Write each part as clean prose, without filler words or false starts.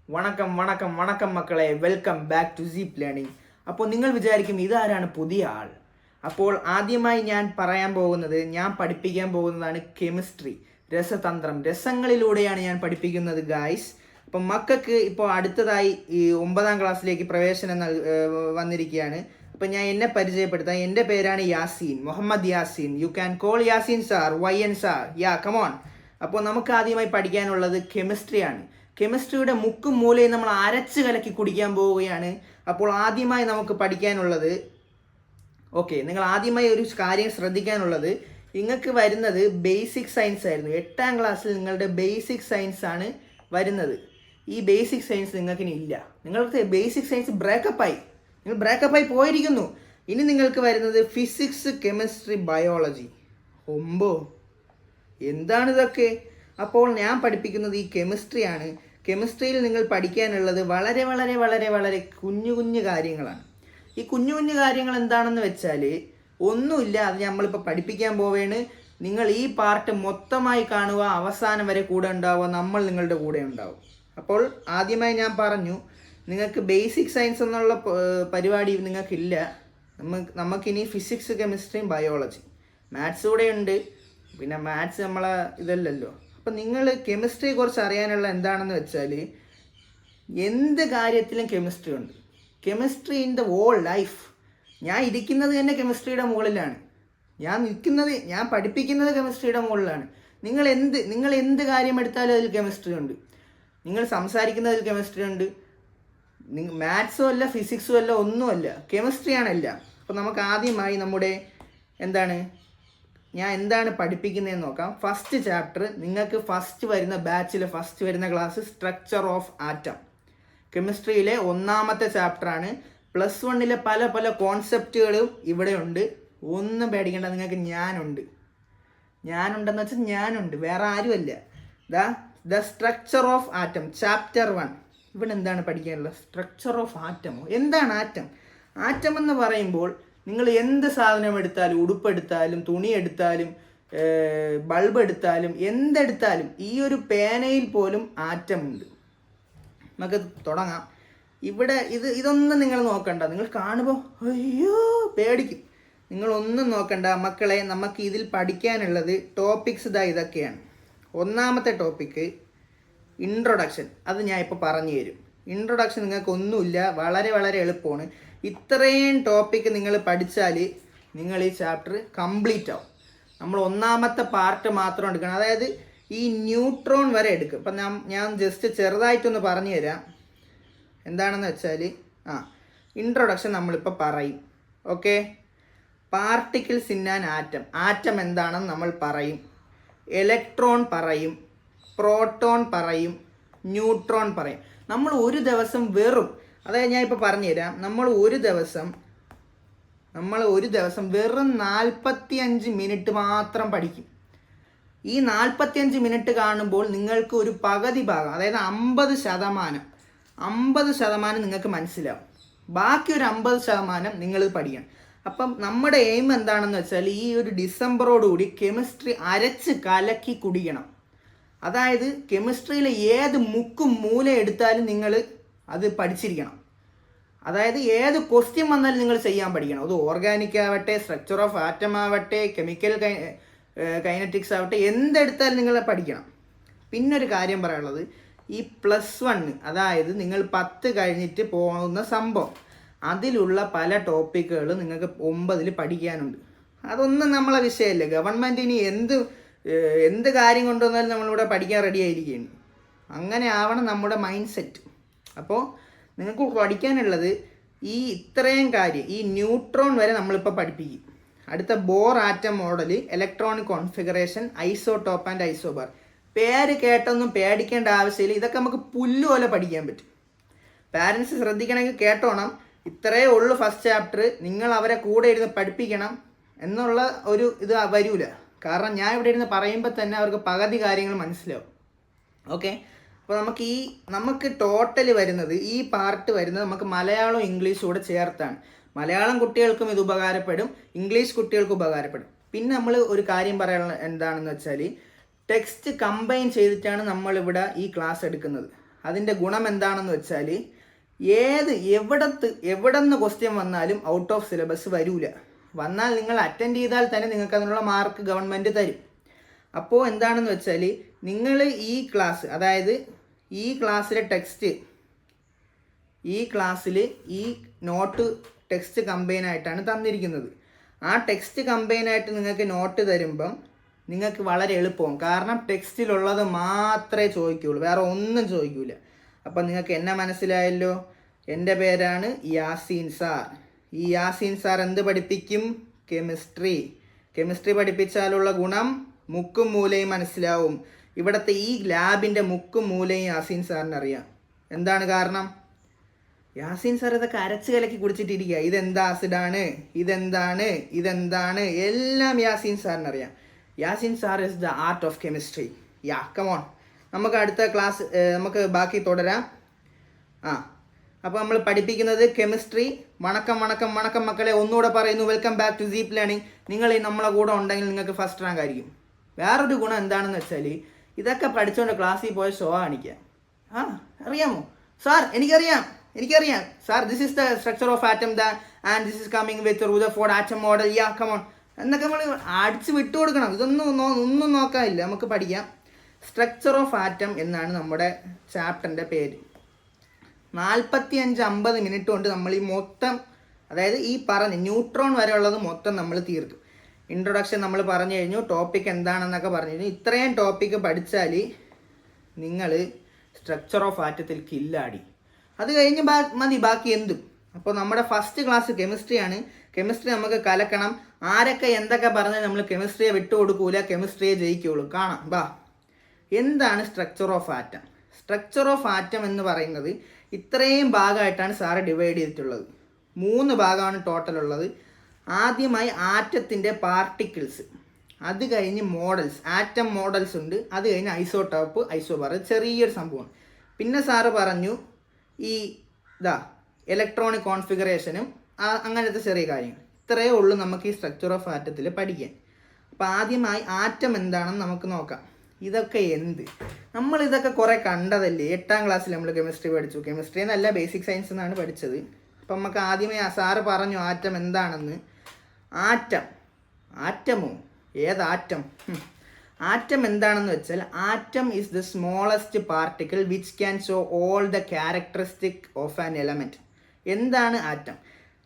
വണക്കം വണക്കം വണക്കം മക്കളെ, വെൽക്കം ബാക്ക് ടു സീപ്പ് ലേണിംഗ്. അപ്പോൾ നിങ്ങൾ വിചാരിക്കും ഇതാരാണ് പുതിയ ആൾ. അപ്പോൾ ആദ്യമായി ഞാൻ പഠിപ്പിക്കാൻ പോകുന്നതാണ് കെമിസ്ട്രി, രസതന്ത്രം. രസങ്ങളിലൂടെയാണ് ഞാൻ പഠിപ്പിക്കുന്നത് ഗായ്സ്. അപ്പം മക്കൾക്ക് ഇപ്പോൾ അടുത്തതായി ഈ 9ാം ക്ലാസ്സിലേക്ക് പ്രവേശനം വന്നിരിക്കുകയാണ്. അപ്പം ഞാൻ എന്നെ പരിചയപ്പെടുത്താം. എൻ്റെ പേരാണ് Yaseen, Muhammad Yaseen. You can call Yaseen sir, YN sir, ya come on. അപ്പോൾ നമുക്ക് ആദ്യമായി പഠിക്കാനുള്ളത് കെമിസ്ട്രിയാണ്. കെമിസ്ട്രിയുടെ മുക്കും മൂലയും നമ്മൾ അരച്ച് കലക്കി കുടിക്കാൻ പോവുകയാണ്. അപ്പോൾ ആദ്യമായി നമുക്ക് പഠിക്കാനുള്ളത്, നിങ്ങൾ ആദ്യമായി ഒരു കാര്യം ശ്രദ്ധിക്കാനുള്ളത്, നിങ്ങൾക്ക് വരുന്നത് ബേസിക് സയൻസ് ആയിരുന്നു. 8ാം ക്ലാസ്സിൽ നിങ്ങളുടെ ബേസിക് സയൻസ് ആണ് വരുന്നത്. ഈ ബേസിക് സയൻസ് നിങ്ങൾക്ക് ഇനി ഇല്ല. നിങ്ങൾക്ക് ബേസിക് സയൻസ് നിങ്ങൾ ബ്രേക്കപ്പായി പോയിരിക്കുന്നു. ഇനി നിങ്ങൾക്ക് വരുന്നത് ഫിസിക്സ്, കെമിസ്ട്രി, ബയോളജി. എന്താണിതൊക്കെ? അപ്പോൾ ഞാൻ പഠിപ്പിക്കുന്നത് ഈ കെമിസ്ട്രിയാണ്. കെമിസ്ട്രിയിൽ നിങ്ങൾ പഠിക്കാനുള്ളത് വളരെ വളരെ വളരെ വളരെ കുഞ്ഞു കുഞ്ഞു കാര്യങ്ങളാണ്. ഈ കുഞ്ഞു കുഞ്ഞു കാര്യങ്ങൾ എന്താണെന്ന് വെച്ചാൽ ഒന്നുമില്ല, അത് നമ്മളിപ്പോൾ പഠിപ്പിക്കാൻ പോവേണ്. നിങ്ങൾ ഈ പാർട്ട് മൊത്തമായി കാണുക, അവസാനം വരെ കൂടെ ഉണ്ടാവുക, നമ്മൾ നിങ്ങളുടെ കൂടെ ഉണ്ടാവും. അപ്പോൾ ആദ്യമായി ഞാൻ പറഞ്ഞു, നിങ്ങൾക്ക് ബേസിക് സയൻസ് എന്നുള്ള പരിപാടി നിങ്ങൾക്കില്ല. നമുക്കിനി ഫിസിക്സ്, കെമിസ്ട്രിയും ബയോളജി, മാത്സ് കൂടെ ഉണ്ട്. പിന്നെ മാത്സ് നമ്മളെ ഇതല്ലല്ലോ. അപ്പം നിങ്ങൾ കെമിസ്ട്രിയെ കുറിച്ച് അറിയാനുള്ള എന്താണെന്ന് വെച്ചാൽ, എന്ത് കാര്യത്തിലും കെമിസ്ട്രി ഉണ്ട്. Chemistry in the whole life. ഞാൻ ഇരിക്കുന്നത് തന്നെ കെമിസ്ട്രിയുടെ മുകളിലാണ്. ഞാൻ പഠിപ്പിക്കുന്നത് കെമിസ്ട്രിയുടെ മുകളിലാണ്. നിങ്ങൾ എന്ത് കാര്യം എടുത്താലും അതിൽ കെമിസ്ട്രി ഉണ്ട്. നിങ്ങൾ സംസാരിക്കുന്നതിൽ കെമിസ്ട്രി ഉണ്ട്. മാത്സും അല്ല, ഫിസിക്സും അല്ല, ഒന്നുമല്ല, കെമിസ്ട്രിയാണല്ല. അപ്പോൾ നമുക്ക് ആദ്യമായി ഞാൻ എന്താണ് പഠിപ്പിക്കുന്നതെന്ന് നോക്കാം. ഫസ്റ്റ് ചാപ്റ്റർ നിങ്ങൾക്ക് ഫസ്റ്റ് വരുന്ന ക്ലാസ് സ്ട്രക്ചർ ഓഫ് ആറ്റം. കെമിസ്ട്രിയിലെ 1ാമത്തെ ചാപ്റ്ററാണ്. +1 പല പല കോൺസെപ്റ്റുകളും ഇവിടെ ഉണ്ട്. ഒന്നും പേടിക്കേണ്ട, നിങ്ങൾക്ക് ഞാനുണ്ടെന്ന് വെച്ചാൽ ഞാനുണ്ട്, വേറെ ആരുമല്ല. The structure of atom, chapter 1. ഇവിടെ എന്താണ് പഠിക്കാനുള്ളത്? സ്ട്രക്ചർ ഓഫ് ആറ്റമോ? എന്താണ് ആറ്റം? ആറ്റം എന്ന് പറയുമ്പോൾ നിങ്ങൾ എന്ത് സാധനം എടുത്താലും, ഉടുപ്പെടുത്താലും, തുണി എടുത്താലും, ബൾബ് എടുത്താലും, എന്തെടുത്താലും, ഈ ഒരു പേനയിൽ പോലും ആറ്റം ഉണ്ട്. നമുക്ക് തുടങ്ങാം. ഇവിടെ ഇതൊന്നും നിങ്ങൾ നോക്കണ്ട. നിങ്ങൾ കാണുമ്പോൾ അയ്യോ പേടിക്കും. നിങ്ങളൊന്നും നോക്കണ്ട മക്കളെ. നമുക്ക് ഇതിൽ പഠിക്കാനുള്ളത് ടോപ്പിക്സ് ഇതൊക്കെയാണ്. 1ാമത്തെ ടോപ്പിക്ക് ഇൻട്രൊഡക്ഷൻ. അത് ഞാൻ ഇപ്പോൾ പറഞ്ഞു തരും. ഇൻട്രൊഡക്ഷൻ നിങ്ങൾക്ക് ഒന്നുമില്ല, വളരെ വളരെ എളുപ്പമാണ്. ഇത്രയും ടോപ്പിക്ക് നിങ്ങൾ പഠിച്ചാൽ നിങ്ങൾ ഈ ചാപ്റ്റർ കംപ്ലീറ്റ് ആവും. നമ്മൾ 1ാമത്തെ പാർട്ട് മാത്രം എടുക്കണം. അതായത് ഈ ന്യൂട്രോൺ വരെ എടുക്കും. അപ്പം ഞാൻ ജസ്റ്റ് ചെറുതായിട്ടൊന്ന് പറഞ്ഞു തരാം. എന്താണെന്ന് വെച്ചാൽ ഇൻട്രൊഡക്ഷൻ നമ്മളിപ്പോൾ പറയും. Okay, particles in an atom. Atom എന്താണെന്ന് നമ്മൾ പറയും. ഇലക്ട്രോൺ പറയും, പ്രോട്ടോൺ പറയും, ന്യൂട്രോൺ പറയും. നമ്മൾ ഒരു ദിവസം അതായത് ഞാൻ ഇപ്പോൾ പറഞ്ഞുതരാം. നമ്മൾ ഒരു ദിവസം വെറും 45 മിനിറ്റ് മാത്രം പഠിക്കും. ഈ 45 മിനിറ്റ് കാണുമ്പോൾ നിങ്ങൾക്ക് ഒരു പകുതി ഭാഗം, അതായത് 50% നിങ്ങൾക്ക് മനസ്സിലാവും. ബാക്കി ഒരു 50% നിങ്ങൾ പഠിക്കണം. അപ്പം നമ്മുടെ എയിം എന്താണെന്ന് വെച്ചാൽ, ഈ ഒരു ഡിസംബറോടുകൂടി കെമിസ്ട്രി അരച്ച് കലക്കി കുടിക്കണം. അതായത് കെമിസ്ട്രിയിലെ ഏത് മുക്കും മൂല എടുത്താലും നിങ്ങൾ അത് പഠിച്ചിരിക്കണം. അതായത് ഏത് ക്വസ്റ്റ്യൻ വന്നാലും നിങ്ങൾ ചെയ്യാൻ പഠിക്കണം. അത് ഓർഗാനിക് ആവട്ടെ, സ്ട്രക്ചർ ഓഫ് ആറ്റം ആവട്ടെ, കെമിക്കൽ കൈനറ്റിക്സ് ആവട്ടെ, എന്തെടുത്താലും നിങ്ങൾ പഠിക്കണം. പിന്നൊരു കാര്യം പറയാനുള്ളത്, ഈ +1, അതായത് നിങ്ങൾ 10 കഴിഞ്ഞിട്ട് പോകുന്ന സംഭവം, അതിലുള്ള പല ടോപ്പിക്കുകളും നിങ്ങൾക്ക് 9ൽ പഠിക്കാനുണ്ട്. അതൊന്നും നമ്മളെ വിഷയമല്ല. ഗവൺമെൻറ് ഇനി എന്ത് കാര്യം കൊണ്ടുവന്നാലും നമ്മളിവിടെ പഠിക്കാൻ റെഡി ആയിരിക്കുകയാണ്. അങ്ങനെ ആവണം നമ്മുടെ മൈൻഡ് സെറ്റ്. അപ്പോൾ നിങ്ങൾക്ക് പഠിക്കാനുള്ളത് ഈ ഇത്രയും കാര്യം. ഈ ന്യൂട്രോൺ വരെ നമ്മളിപ്പോൾ പഠിപ്പിക്കും. അടുത്ത bore atom model, electronic configuration, isotope and isobar. പേര് കേട്ടൊന്നും പേടിക്കേണ്ട ആവശ്യമില്ല. ഇതൊക്കെ നമുക്ക് പുല്ലുപോലെ പഠിക്കാൻ പറ്റും. പാരൻസ് ശ്രദ്ധിക്കണമെങ്കിൽ കേട്ടോണം. ഇത്രയേ ഉള്ളൂ ഫസ്റ്റ് ചാപ്റ്റർ. നിങ്ങൾ അവരെ കൂടെ ഇരുന്ന് പഠിപ്പിക്കണം എന്നുള്ള ഒരു ഇത് വരൂല. കാരണം ഞാൻ ഇവിടെ ഇരുന്ന് പറയുമ്പോൾ തന്നെ അവർക്ക് പകുതി കാര്യങ്ങൾ മനസ്സിലാവും. ഓക്കെ, അപ്പോൾ നമുക്ക് ടോട്ടൽ വരുന്നത്, ഈ പാർട്ട് വരുന്നത് നമുക്ക് മലയാളവും ഇംഗ്ലീഷും കൂടെ ചേർത്താണ്. മലയാളം കുട്ടികൾക്കും ഇത് ഉപകാരപ്പെടും, ഇംഗ്ലീഷ് കുട്ടികൾക്കും ഉപകാരപ്പെടും. പിന്നെ നമ്മൾ ഒരു കാര്യം പറയാനുള്ള എന്താണെന്ന് വെച്ചാൽ, ടെക്സ്റ്റ് കമ്പൈൻ ചെയ്തിട്ടാണ് നമ്മളിവിടെ ഈ ക്ലാസ് എടുക്കുന്നത്. അതിൻ്റെ ഗുണം എന്താണെന്ന് വെച്ചാൽ എവിടെന്ന് ക്വസ്റ്റ്യൻ വന്നാലും ഔട്ട് ഓഫ് സിലബസ് വരൂല. വന്നാൽ നിങ്ങൾ അറ്റൻഡ് ചെയ്താൽ തന്നെ നിങ്ങൾക്ക് അതിനുള്ള മാർക്ക് ഗവൺമെൻറ് തരും. അപ്പോൾ എന്താണെന്ന് വെച്ചാൽ നിങ്ങൾ ഈ ക്ലാസ്, അതായത് ഈ ക്ലാസ്സിലെ ടെക്സ്റ്റ്, ഈ ക്ലാസ്സിൽ ഈ നോട്ട് ടെക്സ്റ്റ് കമ്പൈനായിട്ടാണ് തന്നിരിക്കുന്നത്. ആ ടെക്സ്റ്റ് കമ്പൈനായിട്ട് നിങ്ങൾക്ക് നോട്ട് തരുമ്പം നിങ്ങൾക്ക് വളരെ എളുപ്പവും. കാരണം ടെക്സ്റ്റിലുള്ളത് മാത്രമേ ചോദിക്കുകയുള്ളൂ, വേറെ ഒന്നും ചോദിക്കില്ല. അപ്പം നിങ്ങൾക്ക് എന്നെ മനസ്സിലായല്ലോ. എൻ്റെ പേരാണ് യാസീൻ സാർ. ഈ യാസീൻ സാർ എന്ത് പഠിപ്പിക്കും? കെമിസ്ട്രി പഠിപ്പിച്ചാലുള്ള ഗുണം മുക്കും മൂലയും മനസ്സിലാവും. ഇവിടുത്തെ ഈ ലാബിൻ്റെ മുക്കും മൂലയും യാസീൻ സാറിന് അറിയാം. എന്താണ് കാരണം? യാസീൻ സാർ ഇതൊക്കെ അരച്ച് കലക്കി കുടിച്ചിട്ടിരിക്കുക. ഇതെന്താ ആസിഡാണ്, ഇതെന്താണ് എല്ലാം യാസീൻ സാറിന് അറിയാം. Yaseen sir is the art of chemistry. Come on, നമുക്ക് അടുത്ത ക്ലാസ് നമുക്ക് ബാക്കി തുടരാം. അപ്പോൾ നമ്മൾ പഠിപ്പിക്കുന്നത് കെമിസ്ട്രി. വണക്കം മക്കളെ, ഒന്നുകൂടെ പറയുന്നു, വെൽക്കം ബാക്ക് ടു സീപ്പ് ലേണിംഗ്. നിങ്ങൾ ഈ നമ്മളെ കൂടെ ഉണ്ടെങ്കിൽ നിങ്ങൾക്ക് ഫസ്റ്റ് റാങ്ക് ആയിരിക്കും. വേറൊരു ഗുണം എന്താണെന്ന് വെച്ചാൽ ഇതൊക്കെ പഠിച്ചുകൊണ്ട് ക്ലാസ്സിൽ പോയ ഷോ കാണിക്കുക. അറിയാമോ സാർ? എനിക്കറിയാം sir. This is the structure of atom and this is coming with Rutherford atom model. Come on എന്നൊക്കെ നമ്മൾ അടിച്ച് വിട്ടു കൊടുക്കണം. ഒന്നും നോക്കാനില്ല, നമുക്ക് പഠിക്കാം. സ്ട്രക്ചർ ഓഫ് ആറ്റം എന്നാണ് നമ്മുടെ ചാപ്റ്ററിൻ്റെ പേര്. 45-50 മിനിറ്റ് കൊണ്ട് നമ്മൾ ഈ മൊത്തം, അതായത് ഈ പറഞ്ഞ ന്യൂട്രോൺ വരെ ഉള്ളത് മൊത്തം നമ്മൾ തീർക്കും. ഇൻട്രൊഡക്ഷൻ നമ്മൾ പറഞ്ഞു കഴിഞ്ഞു, ടോപ്പിക് എന്താണെന്നൊക്കെ പറഞ്ഞു കഴിഞ്ഞു. ഇത്രയും ടോപ്പിക്ക് പഠിച്ചാൽ നിങ്ങൾ സ്ട്രക്ചർ ഓഫ് ആറ്റത്തിൽ കില്ലാടി. അത് കഴിഞ്ഞ് മതി ബാക്കി എന്തും. അപ്പോൾ നമ്മുടെ ഫസ്റ്റ് ക്ലാസ് കെമിസ്ട്രിയാണ്. കെമിസ്ട്രി നമുക്ക് കലക്കണം. ആരൊക്കെ എന്തൊക്കെ പറഞ്ഞാൽ നമ്മൾ കെമിസ്ട്രിയെ വിട്ടുകൊടുക്കൂല, കെമിസ്ട്രിയെ ജയിക്കുകയുള്ളൂ. കാണാം. എന്താണ് structure of atom? Structure of atom എന്ന് പറയുന്നത് ഇത്രയും ഭാഗമായിട്ടാണ് സാറ് ഡിവൈഡ് ചെയ്തിട്ടുള്ളത്. 3 ഭാഗമാണ് ടോട്ടൽ ഉള്ളത്. ആദ്യമായി ആറ്റത്തിൻ്റെ പാർട്ടിക്കിൾസ്, അത് കഴിഞ്ഞ് മോഡൽസ്, ആറ്റം മോഡൽസ് ഉണ്ട്, അത് കഴിഞ്ഞ് ഐസോടോപ്പ്, ഐസോബാർ, ചെറിയൊരു സംഭവമാണ്. പിന്നെ സാറ് പറഞ്ഞു ഈ ഇലക്ട്രോണിക് കോൺഫിഗറേഷനും അങ്ങനത്തെ ചെറിയ കാര്യങ്ങൾ. ഇത്രയേ ഉള്ളൂ നമുക്ക് ഈ സ്ട്രക്ചർ ഓഫ് ആറ്റത്തിൽ പഠിക്കാൻ. അപ്പോൾ ആദ്യമായി ആറ്റം എന്താണെന്ന് നമുക്ക് നോക്കാം. ഇതൊക്കെ നമ്മളിതൊക്കെ കുറേ കണ്ടതല്ലേ. 8ാം ക്ലാസ്സിൽ നമ്മൾ കെമിസ്ട്രി പഠിച്ചു. കെമിസ്ട്രി എന്നല്ല, ബേസിക് സയൻസ് എന്നാണ് പഠിച്ചത്. അപ്പം നമുക്ക് ആദ്യമേ സാറ് പറഞ്ഞു ആറ്റം എന്താണെന്ന്. ആറ്റമോ? ഏതാറ്റം? ആറ്റം എന്താണെന്ന് വെച്ചാൽ atom is the smallest particle which can show all the characteristic of an element. എന്താണ് ആറ്റം?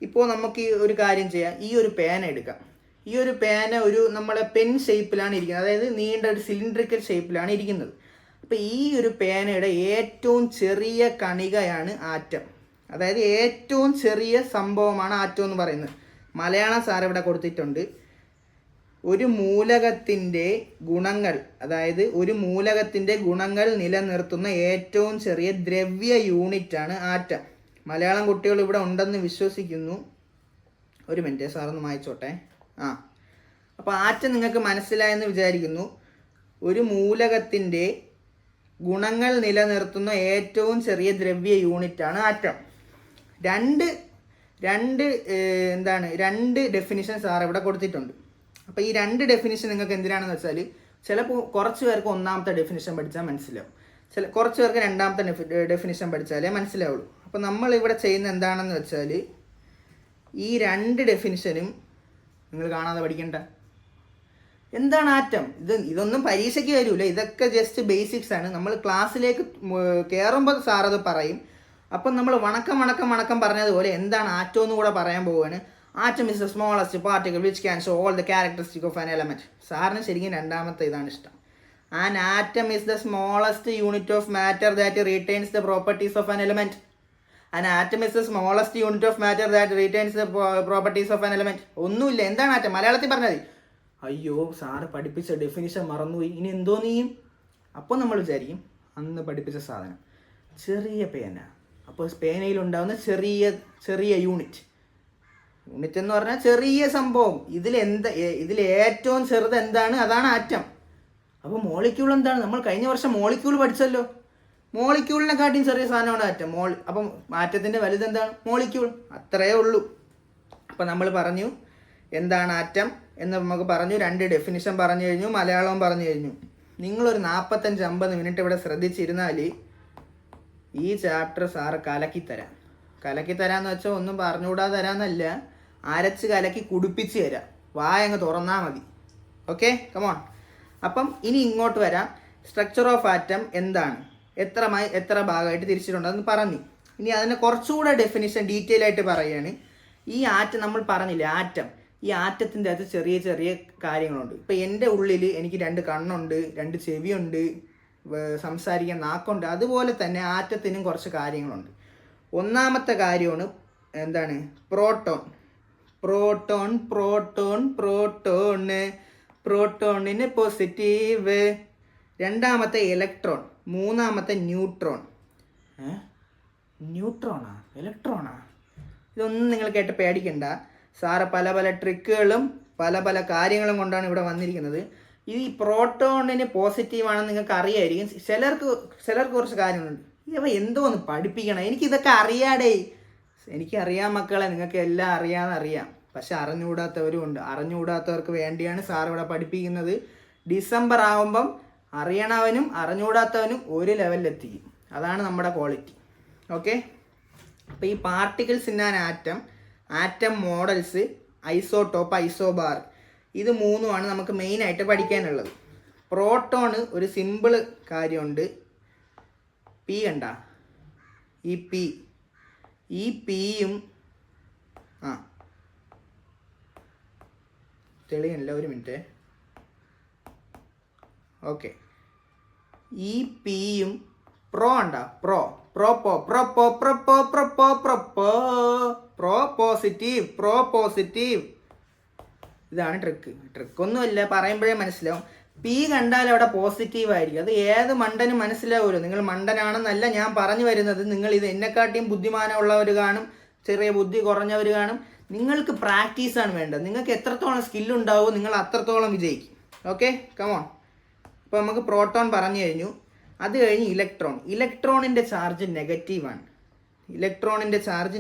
ഇപ്പോൾ നമുക്ക് ഈ ഒരു കാര്യം ചെയ്യാം. ഈ ഒരു പേന എടുക്കാം. ഈ ഒരു പേന നമ്മളെ പെൻ ഷേപ്പിലാണ് ഇരിക്കുന്നത്, അതായത് നീണ്ട ഒരു സിലിണ്ടറിക്കൽ ഷേപ്പിലാണ് ഇരിക്കുന്നത്. അപ്പോൾ ഈ ഒരു പേനയുടെ ഏറ്റവും ചെറിയ കണികയാണ് ആറ്റം. അതായത് ഏറ്റവും ചെറിയ സംഭവമാണ് ആറ്റം എന്ന് പറയുന്നത്. മലയാളം സാർ ഇവിടെ കൊടുത്തിട്ടുണ്ട്. ഒരു മൂലകത്തിൻ്റെ ഗുണങ്ങൾ, അതായത് ഒരു മൂലകത്തിൻ്റെ ഗുണങ്ങൾ നിലനിർത്തുന്ന ഏറ്റവും ചെറിയ ദ്രവ്യ യൂണിറ്റാണ് ആറ്റം. മലയാളം കുട്ടികൾ ഇവിടെ ഉണ്ടെന്ന് വിശ്വസിക്കുന്നു. ഒരു മിനിറ്റ്, സാറൊന്ന് വായിച്ചോട്ടെ. അപ്പോൾ ആറ്റം നിങ്ങൾക്ക് മനസ്സിലായെന്ന് വിചാരിക്കുന്നു. ഒരു മൂലകത്തിൻ്റെ ഗുണങ്ങൾ നിലനിർത്തുന്ന ഏറ്റവും ചെറിയ ദ്രവ്യ യൂണിറ്റാണ് ആറ്റം. രണ്ട് ഡെഫിനിഷൻ സാർ ഇവിടെ കൊടുത്തിട്ടുണ്ട്. അപ്പോൾ ഈ 2 ഡെഫിനിഷൻ നിങ്ങൾക്ക് എന്തിനാണെന്ന് വെച്ചാൽ ചിലപ്പോൾ കുറച്ച് പേർക്ക് 1ാമത്തെ ഡെഫിനിഷൻ പഠിച്ചാൽ മനസ്സിലാവും, കുറച്ച് പേർക്ക് 2ാമത്തെ ഡെഫിനിഷൻ പഠിച്ചാലേ മനസ്സിലാവുള്ളൂ. അപ്പോൾ നമ്മളിവിടെ ചെയ്യുന്ന എന്താണെന്ന് വെച്ചാൽ ഈ 2 ഡെഫിനിഷനും നിങ്ങൾ കാണാതെ പഠിക്കണ്ട. എന്താണ് ആറ്റം? ഇതൊന്നും പരീക്ഷയ്ക്ക് വരില്ല, ഇതൊക്കെ ജസ്റ്റ് ബേസിക്സ് ആണ്. നമ്മൾ ക്ലാസ്സിലേക്ക് കയറുമ്പോൾ സാറത് പറയും. അപ്പം നമ്മൾ വണക്കം പറഞ്ഞതുപോലെ എന്താണ് ആറ്റം എന്ന് കൂടെ പറയാൻ പോവുകയാണ്. Atom is the smallest particle which can show all the characteristic of an element. സാറിന് ശരിക്കും 2ാമത്തെ ഇതാണ് ഇഷ്ടം. An atom is the smallest unit of matter that retains the properties of an element. An atom is the smallest unit of matter that retains the properties of an element. ഒന്നുമില്ല. എന്താണ് atom? മലയാളത്തിൽ പറഞ്ഞാൽ മതി. അയ്യോ sir പഠിപ്പിച്ച definition മറന്നുപോയി, ഇനി എന്തോ നീയും. അപ്പോൾ നമ്മൾ വിചാരിക്കും അന്ന് പഠിപ്പിച്ച സാധനം ചെറിയ പേന. അപ്പോൾ പേനയിലുണ്ടാകുന്ന ചെറിയ യൂണിറ്റ് എന്ന് പറഞ്ഞാൽ ചെറിയ സംഭവം. ഇതിൽ ഏറ്റവും ചെറുത് എന്താണ്? അതാണ് ആറ്റം. അപ്പോൾ മോളിക്യൂൾ എന്താണ്? നമ്മൾ കഴിഞ്ഞ വർഷം മോളിക്യൂൾ പഠിച്ചല്ലോ. മോളിക്യൂളിനെക്കാട്ടിയും ചെറിയ സാധനമാണ് ആറ്റം. അപ്പം ആറ്റത്തിൻ്റെ വലുതെന്താണ്? മോളിക്യൂൾ. അത്രയേ ഉള്ളൂ. അപ്പം നമ്മൾ പറഞ്ഞു എന്താണ് ആറ്റം എന്ന് നമുക്ക് പറഞ്ഞു. 2 ഡെഫിനിഷൻ പറഞ്ഞു കഴിഞ്ഞു, മലയാളവും പറഞ്ഞു കഴിഞ്ഞു. നിങ്ങളൊരു 45-50 മിനിറ്റ് ഇവിടെ ശ്രദ്ധിച്ചിരുന്നാൽ ഈ ചാപ്റ്റർ സാറ് കലക്കി തരാന്ന് വെച്ചാൽ ഒന്നും പറഞ്ഞുകൂടാ തരാന്നല്ല, അരച്ച് കലക്കി കുടിപ്പിച്ച് തരാം. വായങ്ങ് തുറന്നാൽ മതി. Okay, come on. അപ്പം ഇനി ഇങ്ങോട്ട് വരാം. സ്ട്രക്ചർ ഓഫ് ആറ്റം എന്താണ്, എത്ര ഭാഗമായിട്ട് തിരിച്ചിട്ടുണ്ടെന്ന് പറഞ്ഞു. ഇനി അതിനെ കുറച്ചുകൂടെ ഡെഫിനിഷൻ ഡീറ്റെയിൽ ആയിട്ട് പറയുകയാണ്. ഈ ആറ്റം നമ്മൾ പറഞ്ഞില്ലേ, ആറ്റം, ഈ ആറ്റത്തിൻ്റെ അകത്ത് ചെറിയ ചെറിയ കാര്യങ്ങളുണ്ട്. ഇപ്പം എൻ്റെ ഉള്ളിൽ എനിക്ക് 2 കണ്ണുണ്ട്, 2 ചെവിയുണ്ട്, സംസാരിക്കാൻ നാക്കുണ്ട്. അതുപോലെ തന്നെ ആറ്റത്തിനും കുറച്ച് കാര്യങ്ങളുണ്ട്. ഒന്നാമത്തെ കാര്യമാണ് എന്താണ്, പ്രോട്ടോൺ. പ്രോട്ടോണിന് പോസിറ്റീവ്. രണ്ടാമത്തെ ഇലക്ട്രോൺ. മൂന്നാമത്തെ ന്യൂട്രോൺ. ഇലക്ട്രോണാ? ഇതൊന്നും നിങ്ങൾ കേട്ട് പേടിക്കണ്ട. സാറ് പല പല ട്രിക്കുകളും പല കാര്യങ്ങളും കൊണ്ടാണ് ഇവിടെ വന്നിരിക്കുന്നത്. ഈ പ്രോട്ടോണിന് പോസിറ്റീവാണെന്ന് നിങ്ങൾക്ക് അറിയായിരിക്കും. ചിലർക്ക് കുറച്ച് കാര്യങ്ങളുണ്ട്. ഇവ എന്തോന്ന് പഠിപ്പിക്കണം, എനിക്കിതൊക്കെ അറിയാടേ. എനിക്കറിയാം മക്കളെ, നിങ്ങൾക്ക് എല്ലാം അറിയാം. പക്ഷെ അറിഞ്ഞുകൂടാത്തവരും ഉണ്ട്. അറിഞ്ഞുകൂടാത്തവർക്ക് വേണ്ടിയാണ് സാർ ഇവിടെ പഠിപ്പിക്കുന്നത്. ഡിസംബർ ആകുമ്പം അറിയണവനും അറിഞ്ഞുകൂടാത്തവനും ഒരു ലെവലിലെത്തിക്കും. അതാണ് നമ്മുടെ ക്വാളിറ്റി. ഓക്കെ, അപ്പോൾ ഈ particles in an atom models, isotope, isobar, ഇത് മൂന്നുമാണ് നമുക്ക് മെയിനായിട്ട് പഠിക്കാനുള്ളത്. പ്രോട്ടോണ് ഒരു സിമ്പിള് കാര്യമുണ്ട്. പി കണ്ട, ഈ പിയും തെളിയല്ല, ഒരു മിനിറ്റ്. ഓക്കെ, ഈ പിയും പ്രോ ഉണ്ടാ, പോസിറ്റീവ്. ഇതാണ് ട്രിക്കൊന്നുമില്ല, പറയുമ്പോഴേ മനസ്സിലാവും. പി കണ്ടാൽ അവിടെ പോസിറ്റീവ് ആയിരിക്കും. അത് ഏത് മണ്ടനും മനസ്സിലാവുമല്ലോ. നിങ്ങൾ മണ്ടനാണെന്നല്ല ഞാൻ പറഞ്ഞു വരുന്നത്. നിങ്ങൾ ഇത് എന്നെക്കാട്ടിയും ബുദ്ധിമാനമുള്ളവർ കാണും, ചെറിയ ബുദ്ധി കുറഞ്ഞവർ കാണും. നിങ്ങൾക്ക് പ്രാക്ടീസാണ് വേണ്ടത്. നിങ്ങൾക്ക് എത്രത്തോളം സ്കില്ലുണ്ടാവും നിങ്ങൾ അത്രത്തോളം വിജയിക്കും. Okay, come on. അപ്പോൾ നമുക്ക് പ്രോട്ടോൺ പറഞ്ഞു കഴിഞ്ഞു. അത് കഴിഞ്ഞ് ഇലക്ട്രോണിൻ്റെ ചാർജ് നെഗറ്റീവാണ്. ഇലക്ട്രോണിൻ്റെ ചാർജ്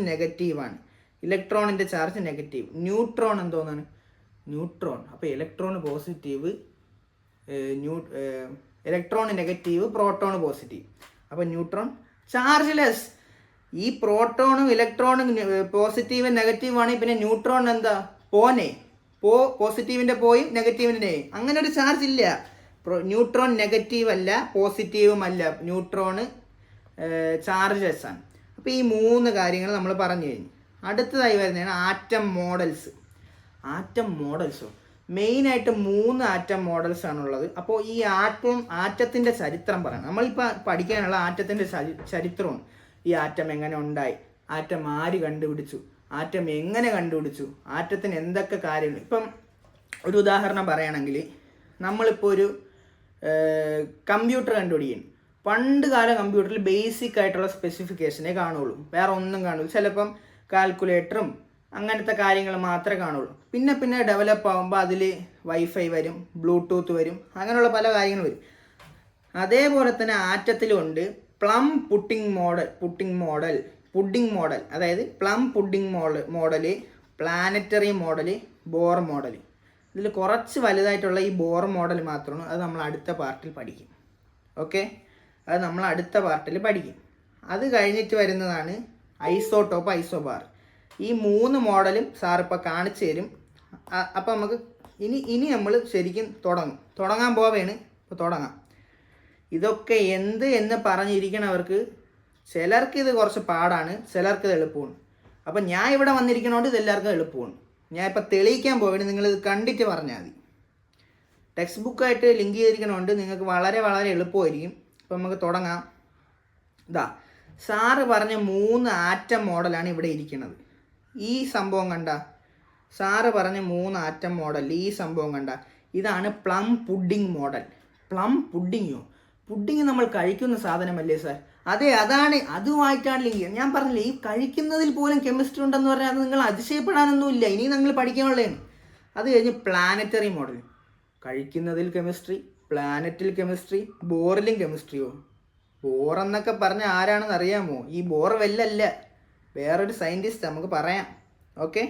നെഗറ്റീവ്. ന്യൂട്രോൺ എന്തോന്നാണ്? ന്യൂട്രോൺ. അപ്പോൾ electron positive, electron negative, proton positive. അപ്പോൾ ന്യൂട്രോൺ ചാർജ് ലെസ്. ഈ പ്രോട്ടോണും ഇലക്ട്രോണും പോസിറ്റീവ് നെഗറ്റീവ് ആണെങ്കിൽ പിന്നെ ന്യൂട്രോൺ എന്താ? പോസിറ്റീവിൻ്റെ പോയും നെഗറ്റീവിൻ്റെ അങ്ങനെ ഒരു ചാർജ് ഇല്ല. ന്യൂട്രോൺ നെഗറ്റീവ് അല്ല, പോസിറ്റീവും അല്ല. ന്യൂട്രോണ് ചാർജ് ലെസ് ആണ്. അപ്പോൾ ഈ 3 കാര്യങ്ങൾ നമ്മൾ പറഞ്ഞു കഴിഞ്ഞു. അടുത്തതായി വരുന്നതാണ് ആറ്റം മോഡൽസോ. മെയിനായിട്ട് 3 ആറ്റം മോഡൽസ് ആണുള്ളത്. അപ്പോൾ ഈ ആറ്റത്തിൻ്റെ ചരിത്രം പറയണം. നമ്മളിപ്പോൾ പഠിക്കാനുള്ള ആറ്റത്തിൻ്റെ ചരിത്രമാണ്. ഈ ആറ്റം എങ്ങനെ ഉണ്ടായി, ആറ്റം ആര് കണ്ടുപിടിച്ചു, ആറ്റം എങ്ങനെ കണ്ടുപിടിച്ചു, ആറ്റത്തിന് എന്തൊക്കെ കാര്യങ്ങൾ. ഇപ്പം ഒരു ഉദാഹരണം പറയുകയാണെങ്കിൽ, നമ്മളിപ്പോൾ ഒരു കമ്പ്യൂട്ടർ കണ്ടുപിടിക്കുന്നു. പണ്ട് കാല കമ്പ്യൂട്ടറിൽ ബേസിക് ആയിട്ടുള്ള സ്പെസിഫിക്കേഷനേ കാണുള്ളൂ, വേറെ ഒന്നും കാണുള്ളൂ. ചിലപ്പം കാൽക്കുലേറ്ററും അങ്ങനത്തെ കാര്യങ്ങൾ മാത്രമേ കാണുള്ളൂ. പിന്നെ ഡെവലപ്പ് ആകുമ്പോൾ അതിൽ വൈഫൈ വരും, ബ്ലൂടൂത്ത് വരും, അങ്ങനെയുള്ള പല കാര്യങ്ങൾ വരും. അതേപോലെ തന്നെ ആറ്റത്തിലുണ്ട് പ്ലം പുഡിംഗ് മോഡൽ, അതായത് plum pudding model, planetary model, Bohr model. ഇതിൽ കുറച്ച് വലുതായിട്ടുള്ള ഈ ബോർ മോഡൽ മാത്രമാണ്. അത് നമ്മൾ അടുത്ത പാർട്ടിൽ പഠിക്കും. ഓക്കെ, അത് നമ്മൾ അടുത്ത പാർട്ടിൽ പഠിക്കും. അത് കഴിഞ്ഞിട്ട് വരുന്നതാണ് ഐസോടോപ്പ്, ഐസോബാർ. ഈ 3 മോഡലും സാർ ഇപ്പോൾ കാണിച്ചു തരും. അപ്പോൾ നമുക്ക് ഇനി നമ്മൾ ശരിക്കും തുടങ്ങാൻ പോവുകയാണ്. ഇപ്പോൾ തുടങ്ങാം. ഇതൊക്കെ എന്ന് പറഞ്ഞിരിക്കണവർക്ക് ചിലർക്ക് ഇത് കുറച്ച് പാടാണ്, ചിലർക്ക് ഇത് എളുപ്പമാണ്. അപ്പം ഞാൻ ഇവിടെ വന്നിരിക്കണോണ്ട് ഇതെല്ലാവർക്കും എളുപ്പമാണ്. ഞാൻ ഇപ്പോൾ തെളിയിക്കാൻ പോവുകയാണ്. നിങ്ങളിത് കണ്ടിട്ട് പറഞ്ഞാൽ മതി. ടെക്സ്റ്റ് ബുക്കായിട്ട് ലിങ്ക് ചെയ്തിരിക്കണോണ്ട് നിങ്ങൾക്ക് വളരെ വളരെ എളുപ്പമായിരിക്കും. അപ്പം നമുക്ക് തുടങ്ങാം. സാറ് പറഞ്ഞ 3 ആറ്റം മോഡലാണ് ഇവിടെ ഇരിക്കുന്നത്. ഈ സംഭവം കണ്ട, സാറ് പറഞ്ഞ 3 ആറ്റം മോഡൽ, ഈ സംഭവം കണ്ട, ഇതാണ് plum pudding model. Plum pudding നമ്മൾ കഴിക്കുന്ന സാധനമല്ലേ സാർ? അതെ, അതുമായിട്ടാണ് ലിങ്ക്. ഞാൻ പറഞ്ഞില്ലേ, ഈ കഴിക്കുന്നതിൽ പോലും കെമിസ്ട്രി ഉണ്ടെന്ന് പറഞ്ഞാൽ അത് നിങ്ങൾ അതിശയപ്പെടാനൊന്നുമില്ല. ഇനി നിങ്ങൾ പഠിക്കാനുള്ളതാണ്. അത് കഴിഞ്ഞ് പ്ലാനറ്ററി മോഡൽ. കഴിക്കുന്നതിൽ കെമിസ്ട്രി, പ്ലാനറ്റിൽ കെമിസ്ട്രി, ബോറിലും കെമിസ്ട്രിയോ? ബോറെന്നൊക്കെ പറഞ്ഞ ആരാണെന്ന് അറിയാമോ? ഈ ബോർ വെല്ലല്ല, വേറൊരു സയൻറ്റിസ്റ്റ്, നമുക്ക് പറയാം. ഓക്കെ,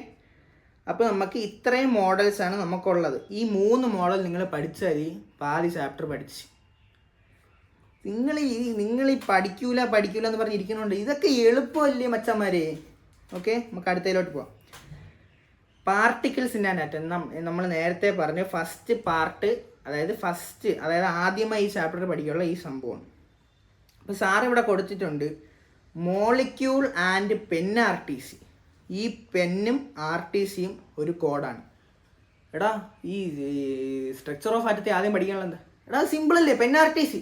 അപ്പോൾ നമുക്ക് ഇത്രയും മോഡൽസാണ് നമുക്കുള്ളത്. ഈ 3 മോഡൽ നിങ്ങൾ പഠിച്ചാൽ പാതി ചാപ്റ്റർ പഠിച്ച്. നിങ്ങൾ ഈ പഠിക്കൂല എന്ന് പറഞ്ഞിരിക്കുന്നുണ്ട്. ഇതൊക്കെ എളുപ്പമല്ലേ മച്ചന്മാരെ? ഓക്കെ, നമുക്ക് അടുത്തതിലോട്ട് പോവാം. പാർട്ടിക്കിൾസിൻ്റെ അനാറ്റം നമ്മൾ നേരത്തെ പറഞ്ഞു. ഫസ്റ്റ് പാർട്ട്, അതായത് ആദ്യമായി ഈ ചാപ്റ്റർ പഠിക്കാനുള്ള ഈ സംഭവമാണ്. അപ്പോൾ സാർ ഇവിടെ കൊടുത്തിട്ടുണ്ട് മോളിക്യൂൾ ആൻഡ് പെൻ RTC. ഈ പെന്നും RTCയും ഒരു കോഡാണ്. എടാ ഈ സ്ട്രക്ചർ ഓഫ് ആറ്റത്തെ ആദ്യം പഠിക്കാനുള്ള എന്താ? എടാ സിമ്പിളല്ലേ, പെൻ RTC.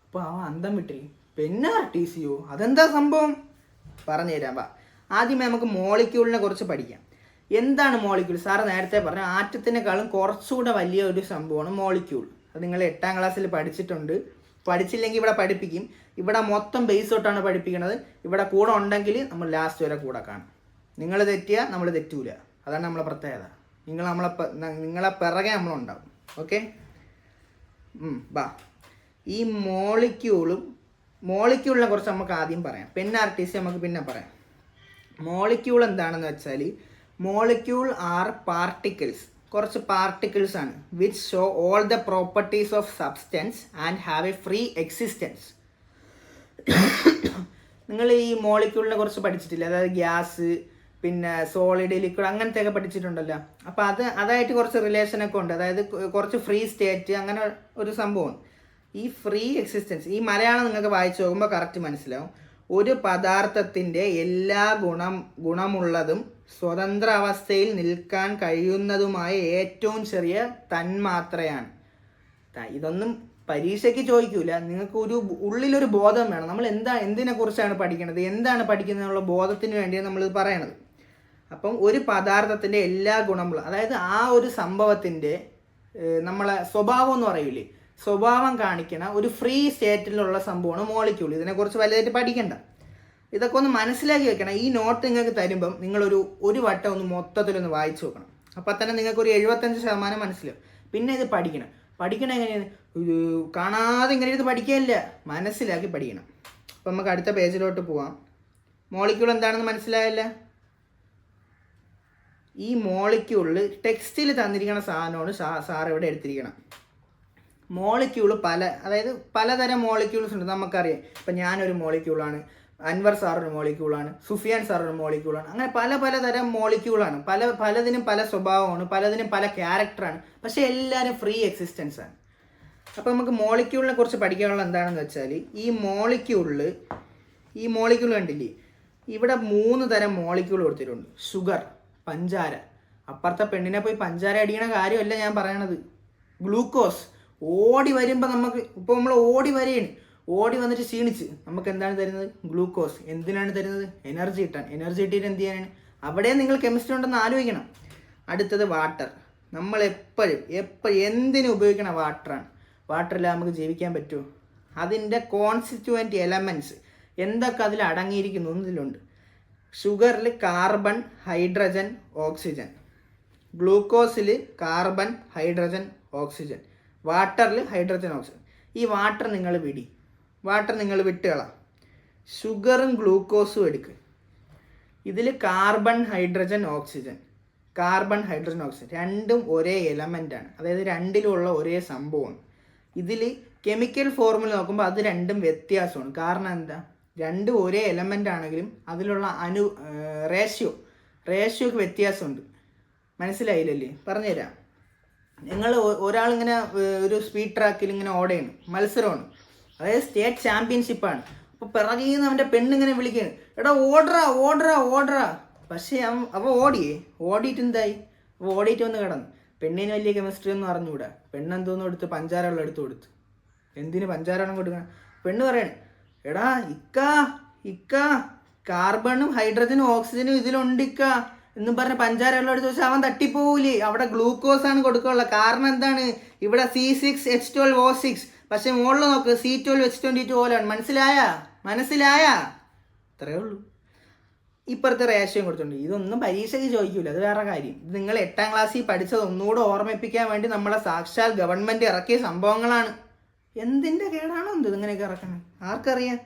അപ്പോൾ അന്തം വിട്ടിരിക്കും. പെൻ RTCയോ, അതെന്താ സംഭവം? പറഞ്ഞുതരാം. ആദ്യമേ നമുക്ക് മോളിക്യൂളിനെ കുറിച്ച് പഠിക്കാം. എന്താണ് മോളിക്യൂൾ? സാറ് നേരത്തെ പറഞ്ഞു ആറ്റത്തിനേക്കാളും കുറച്ചുകൂടെ വലിയ ഒരു സംഭവമാണ് മോളിക്യൂൾ. അത് നിങ്ങൾ 8ാം ക്ലാസ്സിൽ പഠിച്ചിട്ടുണ്ട്. പഠിച്ചില്ലെങ്കിൽ ഇവിടെ പഠിപ്പിക്കും. ഇവിടെ മൊത്തം ബേസ് തൊട്ടാണ് പഠിപ്പിക്കുന്നത്. ഇവിടെ കൂടെ ഉണ്ടെങ്കിൽ നമ്മൾ ലാസ്റ്റ് വരെ കൂടെ കാണും. നിങ്ങൾ തെറ്റിയാൽ നമ്മൾ തെറ്റൂല. അതാണ് നമ്മളെ പ്രത്യേകത. നിങ്ങളെ പിറകെ നമ്മളുണ്ടാവും. ഓക്കെ, ഈ മോളിക്യൂളിനെ കുറിച്ച് നമുക്ക് ആദ്യം പറയാം. പെൻ RTC നമുക്ക് പിന്നെ പറയാം. മോളിക്യൂൾ എന്താണെന്ന് വെച്ചാൽ, മോളിക്യൂൾ ആർ പാർട്ടിക്കിൾസ്, കുറച്ച് പാർട്ടിക്കിൾസ് ആണ്, which show all the properties of substance and have A free existence. നിങ്ങൾ ഈ മോളിക്യൂളിനെ കുറിച്ച് പഠിച്ചിട്ടില്ല? അതായത് ഗ്യാസ്, പിന്നെ സോളിഡ്, ലിക്വിഡ്, അങ്ങനത്തെയൊക്കെ പഠിച്ചിട്ടുണ്ടല്ലോ. അപ്പോൾ അതായിട്ട് കുറച്ച് റിലേഷനൊക്കെ ഉണ്ട്. അതായത് കുറച്ച് ഫ്രീ സ്റ്റേറ്റ്, അങ്ങനെ ഒരു സംഭവം. ഈ ഫ്രീ എക്സിസ്റ്റൻസ്, ഈ മലയാളം നിങ്ങൾക്ക് വായിച്ചു നോക്കുമ്പോൾ കറക്റ്റ് മനസ്സിലാവും. ഒരു പദാർത്ഥത്തിൻ്റെ എല്ലാ ഗുണമുള്ളതും സ്വതന്ത്ര അവസ്ഥയിൽ നിൽക്കാൻ കഴിയുന്നതുമായ ഏറ്റവും ചെറിയ തന്മാത്രയാണ്. ഇതൊന്നും പരീക്ഷയ്ക്ക് ചോദിക്കൂല. നിങ്ങൾക്ക് ഉള്ളിലൊരു ബോധം വേണം. നമ്മൾ എന്തിനെ കുറിച്ചാണ് പഠിക്കുന്നത്, എന്താണ് പഠിക്കുന്നതിനുള്ള ബോധത്തിന് വേണ്ടിയാണ് നമ്മളിത് പറയണത്. അപ്പം ഒരു പദാർത്ഥത്തിൻ്റെ എല്ലാ ഗുണമുള്ള, അതായത് ആ ഒരു സംഭവത്തിൻ്റെ നമ്മളെ സ്വഭാവം എന്ന് പറയൂലേ, സ്വഭാവം കാണിക്കണ ഒരു ഫ്രീ സ്റ്റേറ്റിലുള്ള സംഭവമാണ് മോളിക്യൂൾ. ഇതിനെക്കുറിച്ച് വലുതായിട്ട് പഠിക്കണ്ട. ഇതൊക്കെ ഒന്ന് മനസ്സിലാക്കി വെക്കണം. ഈ നോട്ട് നിങ്ങൾക്ക് തരുമ്പം നിങ്ങളൊരു വട്ടം ഒന്ന് മൊത്തത്തിലൊന്ന് വായിച്ചു നോക്കണം. അപ്പോൾ തന്നെ നിങ്ങൾക്കൊരു 75% മനസ്സിലാവും. പിന്നെ ഇത് പഠിക്കണം എങ്ങനെയാണ്? കാണാതെ ഇങ്ങനെ ഇത് പഠിക്കാനില്ല, മനസ്സിലാക്കി പഠിക്കണം. അപ്പം നമുക്ക് അടുത്ത പേജിലോട്ട് പോവാം. മോളിക്യൂൾ എന്താണെന്ന് മനസ്സിലായല്ല? ഈ മോളിക്യൂളിൽ ടെക്സ്റ്റിൽ തന്നിരിക്കുന്ന സാധനമാണ് സാർ ഇവിടെ എടുത്തിരിക്കണം. മോളിക്യൂൾ അതായത് പലതരം മോളിക്യൂൾസ് ഉണ്ട്, നമുക്കറിയാം. ഇപ്പം ഞാനൊരു മോളിക്യൂളാണ്, അൻവർ സാറൊരു മോളിക്യൂളാണ്, സുഫിയാൻ സാറൊരു മോളിക്യൂളാണ്. അങ്ങനെ പലതരം മോളിക്യൂളാണ്. പലതിനും പല സ്വഭാവമാണ്, പലതിനും പല ക്യാരക്ടറാണ്. പക്ഷേ എല്ലാവരും ഫ്രീ എക്സിസ്റ്റൻസ് ആണ്. അപ്പോൾ നമുക്ക് മോളിക്യൂളിനെ കുറിച്ച് പഠിക്കാനുള്ള എന്താണെന്ന് വെച്ചാൽ, ഈ മോളിക്യൂൾ കണ്ടില്ലേ, ഇവിടെ 3 തരം മോളിക്യൂൾ കൊടുത്തിട്ടുണ്ട്. ഷുഗർ, പഞ്ചാര. അപ്പുറത്തെ പെണ്ണിനെ പോയി പഞ്ചാര അടിക്കണ കാര്യമല്ല ഞാൻ പറയണത്. ഗ്ലൂക്കോസ്. ഓടി വരുമ്പോൾ ഇപ്പോൾ നമ്മൾ ഓടി വന്നിട്ട് ക്ഷീണിച്ച് നമുക്ക് എന്താണ് തരുന്നത്? ഗ്ലൂക്കോസ്. എന്തിനാണ് തരുന്നത്? എനർജി കിട്ടാൻ. എനർജി കിട്ടിയിട്ട് എന്ത് ചെയ്യാനാണ്? അവിടെ നിങ്ങൾ കെമിസ്ട്രി ഉണ്ടെന്ന് ആലോചിക്കണം. അടുത്തത് വാട്ടർ. നമ്മൾ എപ്പോഴും എന്തിനും ഉപയോഗിക്കണ വാട്ടറാണ്. വാട്ടറിൽ നമുക്ക് ജീവിക്കാൻ പറ്റുമോ? അതിൻ്റെ കോൺസ്റ്റിറ്റ്യൂവൻറ്റ് എലമെൻറ്റ്സ് എന്തൊക്കെ അതിൽ അടങ്ങിയിരിക്കുന്നു എന്നതിലുണ്ട്. ഷുഗറിൽ കാർബൺ, ഹൈഡ്രജൻ, ഓക്സിജൻ. ഗ്ലൂക്കോസിൽ കാർബൺ, ഹൈഡ്രജൻ, ഓക്സിജൻ. വാട്ടറിൽ ഹൈഡ്രജൻ, ഓക്സിജൻ. ഈ വാട്ടർ നിങ്ങൾ വിട്ടുകളാം. ഷുഗറും ഗ്ലൂക്കോസും എടുക്കുക. ഇതിൽ കാർബൺ, ഹൈഡ്രജൻ, ഓക്സിജൻ രണ്ടും ഒരേ എലമെൻ്റാണ്. അതായത് രണ്ടിലുള്ള ഒരേ സംഭവമാണ്. ഇതിൽ കെമിക്കൽ ഫോർമുല നോക്കുമ്പോൾ അത് രണ്ടും വ്യത്യാസമാണ്. കാരണം എന്താ? രണ്ടും ഒരേ എലമെൻ്റ് ആണെങ്കിലും അതിലുള്ള റേഷ്യോക്ക് വ്യത്യാസമുണ്ട്. മനസ്സിലായില്ലല്ലേ? പറഞ്ഞുതരാം. ഒരാളിങ്ങനെ ഒരു സ്പീഡ് ട്രാക്കിൽ ഇങ്ങനെ ഓടുകയാണ്, മത്സരമാണ്, അതായത് സ്റ്റേറ്റ് ചാമ്പ്യൻഷിപ്പാണ്. അപ്പോൾ പിറകിൽ നിന്ന് അവൻ്റെ പെണ്ണിങ്ങനെ വിളിക്കുകയാണ്, എടാ ഓടറാ. പക്ഷേ അവൻ ഓടിയിട്ട് എന്തായി? അപ്പോൾ ഓടിയിട്ട് വന്ന് കിടന്നു. പെണ്ണിന് വലിയ കെമിസ്ട്രി ഒന്നും അറിഞ്ഞുകൂടാ. പെണ്ണെന്തോന്നും എടുത്ത് പഞ്ചാരവെള്ളം എടുത്തു കൊടുത്തു. എന്തിന് പഞ്ചാരവെള്ളം കൊടുക്കണം? പെണ്ണ് പറയണേ, എടാ ഇക്ക കാർബണും ഹൈഡ്രജനും ഓക്സിജനും ഇതിലുണ്ടിക്ക എന്നും പറഞ്ഞ പഞ്ചാര വെള്ളം എടുത്ത് വെച്ചാൽ അവൻ തട്ടിപ്പോവില്ലേ? അവിടെ ഗ്ലൂക്കോസ് ആണ് കൊടുക്കാനുള്ളത്. കാരണം എന്താണ്? ഇവിടെ C6H12O6, പക്ഷെ മുകളിൽ നോക്ക് C12H22 പോലെയാണ്. മനസ്സിലായ അത്രയേ ഉള്ളൂ. ഇപ്പുറത്തെ റേഷ്യം കൊടുത്തിട്ടുണ്ട്. ഇതൊന്നും പരീക്ഷയ്ക്ക് ചോദിക്കൂല, അത് വേറെ കാര്യം. ഇത് നിങ്ങൾ 8ാം ക്ലാസ്സിൽ പഠിച്ചത് ഒന്നുകൂടെ ഓർമ്മിപ്പിക്കാൻ വേണ്ടി നമ്മളെ സാക്ഷാൽ ഗവൺമെൻറ് ഇറക്കിയ സംഭവങ്ങളാണ്. എന്തിൻ്റെ കേടാണോ ഇങ്ങനെയൊക്കെ ഇറക്കണം? ആർക്കറിയാം?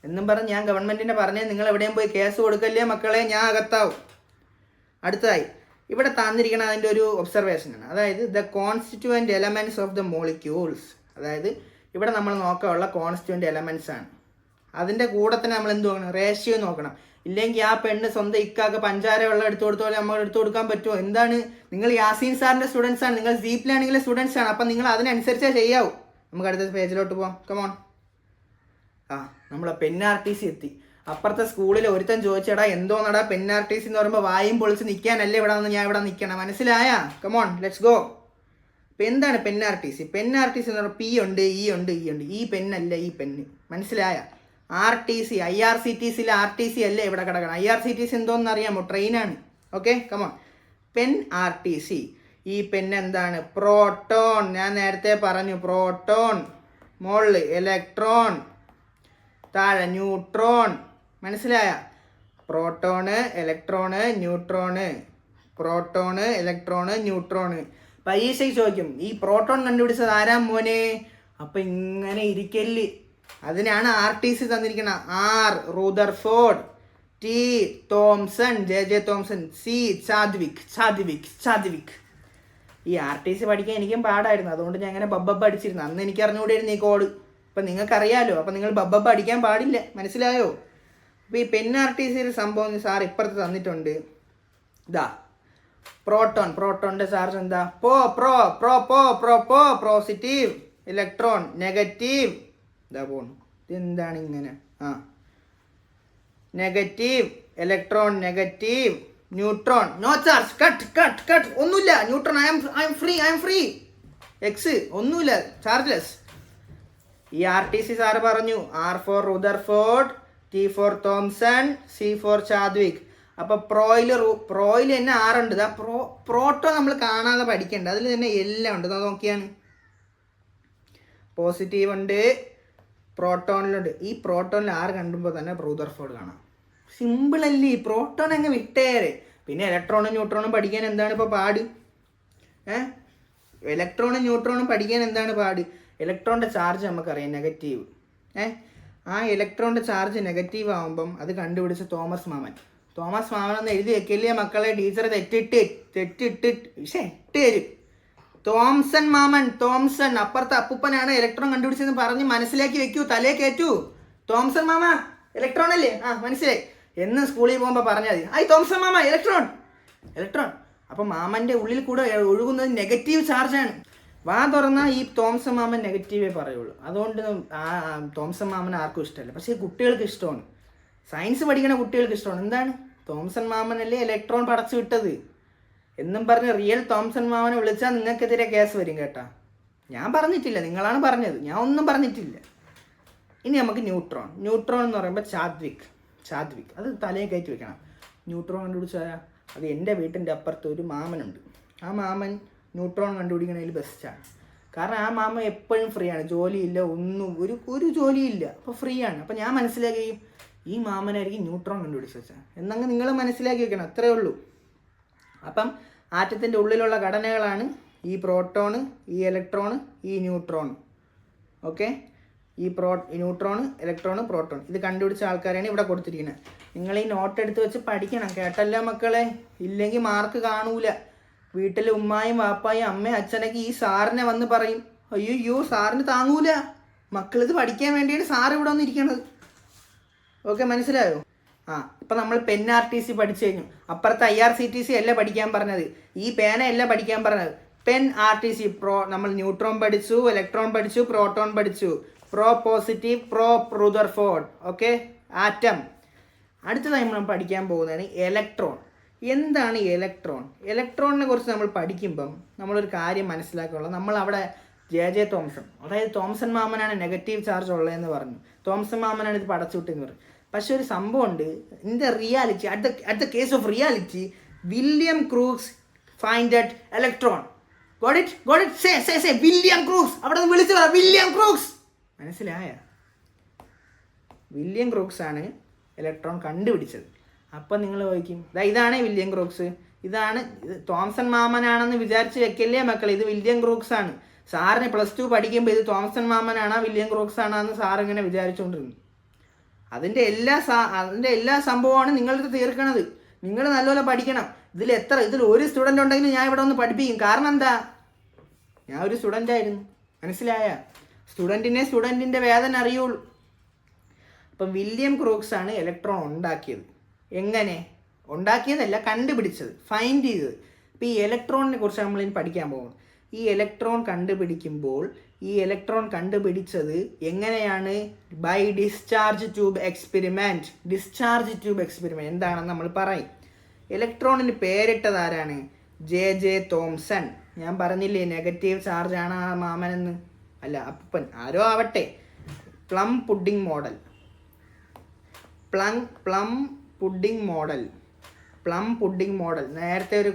എന്നും പറഞ്ഞ് ഞാൻ ഗവൺമെൻറ്റിനെ പറഞ്ഞേ നിങ്ങൾ എവിടെയും പോയി കേസ് കൊടുക്കല്ലേ മക്കളെ, ഞാൻ അകത്താവും. അടുത്തതായി ഇവിടെ തന്നിരിക്കണം അതിൻ്റെ ഒരു ഒബ്സർവേഷനാണ്. അതായത് the constituent elements of the molecules. അതായത് ഇവിടെ നമ്മൾ നോക്കാനുള്ള കോൺസ്റ്റുവൻ്റ് എലമെൻറ്റ്സ് ആണ്. അതിൻ്റെ കൂടെ തന്നെ നമ്മൾ എന്ത് നോക്കണം? റേഷ്യോ നോക്കണം. ഇല്ലെങ്കിൽ ആ പെണ്ണ് സ്വന്തം ഇക്കാക്ക് പഞ്ചാര വെള്ളം എടുത്തു കൊടുത്തോലെ നമ്മൾ എടുത്തു കൊടുക്കാൻ പറ്റുമോ? എന്താണ്, നിങ്ങൾ യാസീൻ സാറിൻ്റെ സ്റ്റുഡൻസ് ആണ്, നിങ്ങൾ ഡീപ് ലേണിംഗിലെ സ്റ്റുഡൻസ് ആണ്. അപ്പം നിങ്ങൾ അതിനനുസരിച്ചേ ചെയ്യാവൂ. നമുക്ക് അടുത്ത പേജിലോട്ട് പോവാം. കമോൺ. നമ്മളെ പെൻആർടിസി എത്തി. അപ്പുറത്തെ സ്കൂളിൽ ഒരുത്തൻ ചോദിച്ചടാ എന്തോന്നടാ പെൻആർടിസി എന്ന് പറയുമ്പോൾ വായും പൊളിച്ച് നിൽക്കാനല്ലേ ഇവിടെ നിന്ന് ഞാൻ ഇവിടെ നിൽക്കണം, മനസ്സിലായാ? Come on let's go. അപ്പം എന്താണ് പെൻആർടിസി? പെൻആർടിസി എന്ന് പറയുമ്പോൾ പി ഉണ്ട്, ഇ ഉണ്ട്, ഇ ഉണ്ട്. ഈ പെന്നല്ല ഈ പെന്ന്, മനസ്സിലായ? RTC IRCTC RTC അല്ലേ ഇവിടെ കിടക്കണം. IRCTC എന്തോന്ന് അറിയാമോ? ട്രെയിനാണ്. Okay come on. പെൻആർടിസി. ഈ പെൻ എന്താണ്? പ്രോട്ടോൺ. ഞാൻ നേരത്തെ പറഞ്ഞു പ്രോട്ടോൺ, മോളിൽ ഇലക്ട്രോൺ, താഴെ ന്യൂട്രോൺ, മനസ്സിലായ? Proton, electron, neutron, proton, electron, neutron. പരീക്ഷയ്ക്ക് ചോദിക്കും ഈ പ്രോട്ടോൺ കണ്ടുപിടിച്ചത് ആരാ മോനെ? അപ്പം ഇങ്ങനെ ഇരിക്കല്. അതിനാണ് RTC തന്നിരിക്കണം. R Rutherford, T Thomson, JJ Thomson, C Chadwick. ഈ RTC പഠിക്കാൻ എനിക്കും പാടായിരുന്നു. അതുകൊണ്ട് ഞാൻ അങ്ങനെ ബബ്ബ അടിച്ചിരുന്നു. അന്ന് എനിക്ക് അറിഞ്ഞുകൂടിയായിരുന്നു ഈ കോഡ്. ഇപ്പം നിങ്ങൾക്കറിയാലോ. അപ്പം നിങ്ങൾ ബബ്ബ അടിക്കാൻ പാടില്ല, മനസ്സിലായോ? അപ്പോൾ ഈ പെൻആർടിസിയുടെ സംഭവം സാർ ഇപ്പുറത്ത് തന്നിട്ടുണ്ട്. ഇതാ പ്രോട്ടോണിൻ്റെ ചാർജ് എന്താ? Positive, electron negative. ഇതാ പോണു. ഇതെന്താണ് ഇങ്ങനെ? Negative, electron negative, neutron no charge, cut ഒന്നുമില്ല. Neutron I am free. X ഒന്നുമില്ല, ചാർജ്ലെസ്. ഈ RTC സാറ് പറഞ്ഞു R for Rutherford, T for Thomson, C for Chadwick. അപ്പോൾ പ്രോയിൽ തന്നെ 6 ഉണ്ട്. ഇതാ പ്രോട്ടോ നമ്മൾ കാണാതെ പഠിക്കണ്ട. അതിൽ തന്നെ എല്ലാം ഉണ്ട്. നോക്കിയാണ് പോസിറ്റീവ് ഉണ്ട്, പ്രോട്ടോണിലുണ്ട്. ഈ പ്രോട്ടോണിൽ 6 കണ്ടുമ്പോൾ തന്നെ റുദർഫോർഡ് കാണാം. സിമ്പിളല്ലേ? ഈ പ്രോട്ടോൺ അങ്ങ് വിട്ടേരെ. പിന്നെ ഇലക്ട്രോണും ന്യൂട്രോണും പഠിക്കാൻ എന്താണ് ഇപ്പോൾ പാട്? ഇലക്ട്രോണും ന്യൂട്രോണും പഠിക്കാൻ എന്താണ് പാട്? ഇലക്ട്രോണിൻ്റെ ചാർജ് നമുക്കറിയാം നെഗറ്റീവ്. ആ ഇലക്ട്രോണിൻ്റെ ചാർജ് നെഗറ്റീവ് ആകുമ്പം അത് കണ്ടുപിടിച്ച തോമസ് മാമൻ എന്ന് എഴുതി വെക്കില്ലേ മക്കളെ? ടീച്ചർ തെറ്റിട്ട് തരും. തോംസൺ അപ്പുറത്തെ അപ്പൂപ്പനാണ് ഇലക്ട്രോൺ കണ്ടുപിടിച്ചതെന്ന് പറഞ്ഞ് മനസ്സിലാക്കി വെക്കൂ, തലേ കയറ്റൂ. തോംസൺ മാമ ഇലക്ട്രോൺ അല്ലേ? മനസ്സിലായി. എന്ന് സ്കൂളിൽ പോകുമ്പോൾ പറഞ്ഞാൽ മതി, തോംസൺ മാമ ഇലക്ട്രോൺ. അപ്പം മാമൻ്റെ ഉള്ളിൽ കൂടെ ഒഴുകുന്നത് നെഗറ്റീവ് ചാർജാണ്. വാ തുറന്നാൽ ഈ തോംസൺ മാമൻ നെഗറ്റീവേ പറയുള്ളൂ. അതുകൊണ്ട് ആ തോംസൺ മാമൻ ആർക്കും ഇഷ്ടമല്ല. പക്ഷേ കുട്ടികൾക്ക് ഇഷ്ടമാണ്, സയൻസ് പഠിക്കുന്ന കുട്ടികൾക്ക് ഇഷ്ടമാണ്. എന്താണ്? തോംസൺ മാമനല്ലേ ഇലക്ട്രോൺ പടച്ചു വിട്ടത് എന്നും പറഞ്ഞ് റിയൽ തോംസൺ മാമനെ വിളിച്ചാൽ നിങ്ങൾക്കെതിരെ കേസ് വരും കേട്ടാ. ഞാൻ പറഞ്ഞിട്ടില്ല, നിങ്ങളാണ് പറഞ്ഞത്, ഞാൻ ഒന്നും പറഞ്ഞിട്ടില്ല. ഇനി നമുക്ക് ന്യൂട്രോൺ എന്ന് പറയുമ്പോൾ ചാദ്വിക് അത് തലയിൽ കയറ്റി വെക്കണം. ന്യൂട്രോൺ കണ്ടുപിടിച്ചാൽ അത് എൻ്റെ വീട്ടിൻ്റെ അപ്പുറത്ത് ഒരു മാമനുണ്ട്. ആ മാമൻ ന്യൂട്രോൺ കണ്ടുപിടിക്കണതിൽ ബെസ്റ്റാണ്. കാരണം ആ മാമ എപ്പോഴും ഫ്രീ ആണ്, ജോലിയില്ല, ഒന്നും ഒരു ജോലിയില്ല, അപ്പോൾ ഫ്രീ ആണ്. അപ്പോൾ ഞാൻ മനസ്സിലാക്കി ഈ മാമനായിരിക്കും ന്യൂട്രോൺ കണ്ടുപിടിച്ച് വെച്ചാൽ എന്നങ്ങ് നിങ്ങൾ മനസ്സിലാക്കി വെക്കണം, അത്രയേ ഉള്ളൂ. അപ്പം ആറ്റത്തിൻ്റെ ഉള്ളിലുള്ള ഘടനകളാണ് ഈ പ്രോട്ടോണ്, ഈ ഇലക്ട്രോണ്, ഈ ന്യൂട്രോൺ. ഓക്കെ, ഈ ന്യൂട്രോണ്, ഇലക്ട്രോണ്, പ്രോട്ടോൺ ഇത് കണ്ടുപിടിച്ച ആൾക്കാരാണ് ഇവിടെ കൊടുത്തിരിക്കുന്നത്. നിങ്ങൾ ഈ നോട്ട് എടുത്ത് വെച്ച് പഠിക്കണം, കേട്ടല്ല മക്കളെ? ഇല്ലെങ്കിൽ മാർക്ക് കാണൂല. വീട്ടിൽ ഉമ്മായും വാപ്പായും അമ്മയും അച്ഛനൊക്കെ ഈ സാറിനെ വന്ന് പറയും, അയ്യോ സാറിന് താങ്ങൂല, മക്കളിത് പഠിക്കാൻ വേണ്ടിയാണ് സാർ ഇവിടെ വന്നിരിക്കണത്. ഓക്കെ, മനസ്സിലായോ? ഇപ്പം നമ്മൾ പെൻആർടിസി പഠിച്ചു കഴിഞ്ഞു. അപ്പുറത്തെ IRCTC അല്ല പഠിക്കാൻ പറഞ്ഞത്, ഈ പേനയല്ല പഠിക്കാൻ പറഞ്ഞത്. പെൻആർടിസി നമ്മൾ ന്യൂട്രോൺ പഠിച്ചു, ഇലക്ട്രോൺ പഠിച്ചു, പ്രോട്ടോൺ പഠിച്ചു. Positive, Rutherford. Okay, atom. അടുത്തതായി നമ്മൾ പഠിക്കാൻ പോകുന്നതാണ് ഇലക്ട്രോൺ. എന്താണ് ഇലക്ട്രോണിനെ കുറിച്ച് നമ്മൾ പഠിക്കുമ്പം നമ്മളൊരു കാര്യം മനസ്സിലാക്കാനുള്ളത്, നമ്മളവിടെ JJ തോംസൺ, അതായത് തോംസൺ മാമനാണ് നെഗറ്റീവ് ചാർജ് ഉള്ളതെന്ന് പറഞ്ഞു, തോംസൺ മാമനാണ് ഇത് പടച്ചുവിട്ടെന്ന് പറഞ്ഞു. പക്ഷെ ഒരു സംഭവമുണ്ട്, in the reality, at the case of reality, William Crookes finded electron. Got it? Say William Crookes. അവിടെ നിന്ന് വിളിച്ചു പറ, വില്യം ക്രൂക്സ്. മനസ്സിലായ? വില്യം ക്രൂക്സ് ആണ് ഇലക്ട്രോൺ കണ്ടുപിടിച്ചത്. അപ്പം നിങ്ങൾ ചോദിക്കും, ഇതാണ് വില്യം ക്രൂക്സ്, ഇതാണ് തോംസൺ മാമനാണെന്ന് വിചാരിച്ച് വെക്കല്ലേ മക്കളെ, ഇത് വില്യം ക്രൂക്സ് ആണ്. സാറിന് +2 പഠിക്കുമ്പോൾ ഇത് തോംസൺ മാമനാണോ വില്യം ക്രൂക്സ് ആണെന്ന് സാർ ഇങ്ങനെ വിചാരിച്ചുകൊണ്ടിരുന്നു. അതിൻ്റെ എല്ലാ സംഭവമാണ് നിങ്ങളിത് തീർക്കണത്. നിങ്ങൾ നല്ലപോലെ പഠിക്കണം. ഇതിൽ ഒരു സ്റ്റുഡൻ്റ് ഉണ്ടെങ്കിലും ഞാൻ ഇവിടെ ഒന്ന് പഠിപ്പിക്കും. കാരണം എന്താ? ഞാൻ ഒരു സ്റ്റുഡൻ്റ് ആയിരുന്നു, മനസ്സിലായ? സ്റ്റുഡൻറ്റിൻ്റെ വേദന അറിയുള്ളൂ. അപ്പം വില്യം ക്രൂക്സ് ആണ് ഇലക്ട്രോൺ ഉണ്ടാക്കിയത്. എങ്ങനെ ഉണ്ടാക്കിയതല്ല, കണ്ടുപിടിച്ചത്, ഫൈൻഡ് ചെയ്തത്. അപ്പോൾ ഈ ഇലക്ട്രോണിനെ കുറിച്ച് നമ്മളിനി പഠിക്കാൻ പോകുന്നത്. ഈ ഇലക്ട്രോൺ കണ്ടുപിടിക്കുമ്പോൾ ഈ ഇലക്ട്രോൺ കണ്ടുപിടിച്ചത് എങ്ങനെയാണ്? By discharge tube experiment. Discharge tube experiment എന്താണെന്ന് നമ്മൾ പറയും. ഇലക്ട്രോണിന് പേരിട്ടത് ആരാണ്? J Thomson. ഞാൻ പറഞ്ഞില്ലേ നെഗറ്റീവ് ചാർജാണ് ആ മാമനെന്ന്. അല്ല, അപ്പൻ ആരോ ആവട്ടെ. Plum pudding model. Plum pudding model. നേരത്തെ ഒരു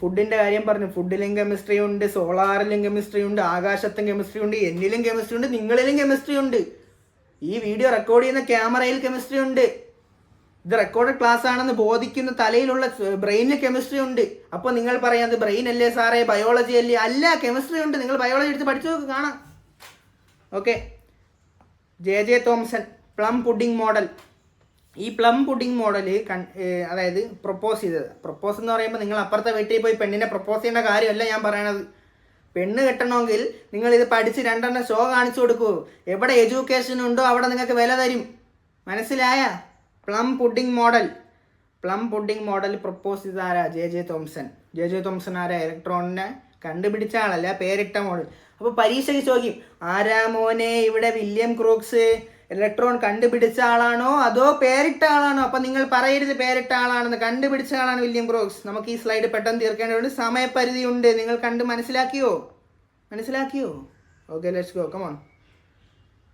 ഫുഡിൻ്റെ കാര്യം പറഞ്ഞു. ഫുഡിലും കെമിസ്ട്രി ഉണ്ട്, സോളാറിലും കെമിസ്ട്രി ഉണ്ട്, ആകാശത്തും കെമിസ്ട്രി ഉണ്ട്, എന്നിലും കെമിസ്ട്രി ഉണ്ട്, നിങ്ങളിലും കെമിസ്ട്രി ഉണ്ട്. ഈ വീഡിയോ റെക്കോർഡ് ചെയ്യുന്ന ക്യാമറയിൽ കെമിസ്ട്രി ഉണ്ട്. ഇത് റെക്കോർഡ് ക്ലാസ് ആണെന്ന് ബോധിക്കുന്ന തലയിലുള്ള ബ്രെയിനിൽ കെമിസ്ട്രി ഉണ്ട്. അപ്പോൾ നിങ്ങൾ പറയാം, അത് ബ്രെയിൻ അല്ലേ സാറേ, ബയോളജി അല്ലേ? അല്ല, കെമിസ്ട്രി ഉണ്ട്. നിങ്ങൾ ബയോളജി എടുത്ത് പഠിച്ചു നോക്ക്, കാണാം. Okay. J Thomson plum pudding model. ഈ പ്ലം പുഡിംഗ് മോഡൽ അതായത് പ്രൊപ്പോസ് എന്ന് പറയുമ്പോൾ നിങ്ങൾ അപ്പുറത്തെ വീട്ടിൽ പോയി പെണ്ണിനെ പ്രൊപ്പോസ് ചെയ്യേണ്ട കാര്യമല്ല ഞാൻ പറയണത്. പെണ്ണ് കെട്ടണമെങ്കിൽ നിങ്ങൾ ഇത് പഠിച്ച് 2 ഷോ കാണിച്ചു കൊടുക്കൂ. എവിടെ എഡ്യൂക്കേഷൻ ഉണ്ടോ അവിടെ നിങ്ങൾക്ക് വില തരും. മനസ്സിലായ? പ്ലം പുഡിംഗ് മോഡൽ പ്രൊപ്പോസ് ചെയ്ത ആരാ? ജെ തോംസൺ ആരാ? ഇലക്ട്രോണിനെ കണ്ടുപിടിച്ച ആളല്ല, പേരിട്ട മോഡൽ. അപ്പോൾ പരീക്ഷയ്ക്ക് ചോദിക്കും, ആരാ മോനെ ഇവിടെ വില്യം ക്രൂക്സ് ഇലക്ട്രോൺ കണ്ടുപിടിച്ച ആളാണോ അതോ പേരിട്ട ആളാണോ? അപ്പം നിങ്ങൾ പറയരുത് പേരിട്ട ആളാണെന്ന്. കണ്ടുപിടിച്ച ആളാണ് വില്യം ക്രൂക്സ്. നമുക്ക് ഈ സ്ലൈഡ് പെട്ടെന്ന് തീർക്കേണ്ടതുണ്ട്, സമയപരിധി ഉണ്ട്. നിങ്ങൾ കണ്ട് മനസ്സിലാക്കിയോ? Okay, let's go, come on.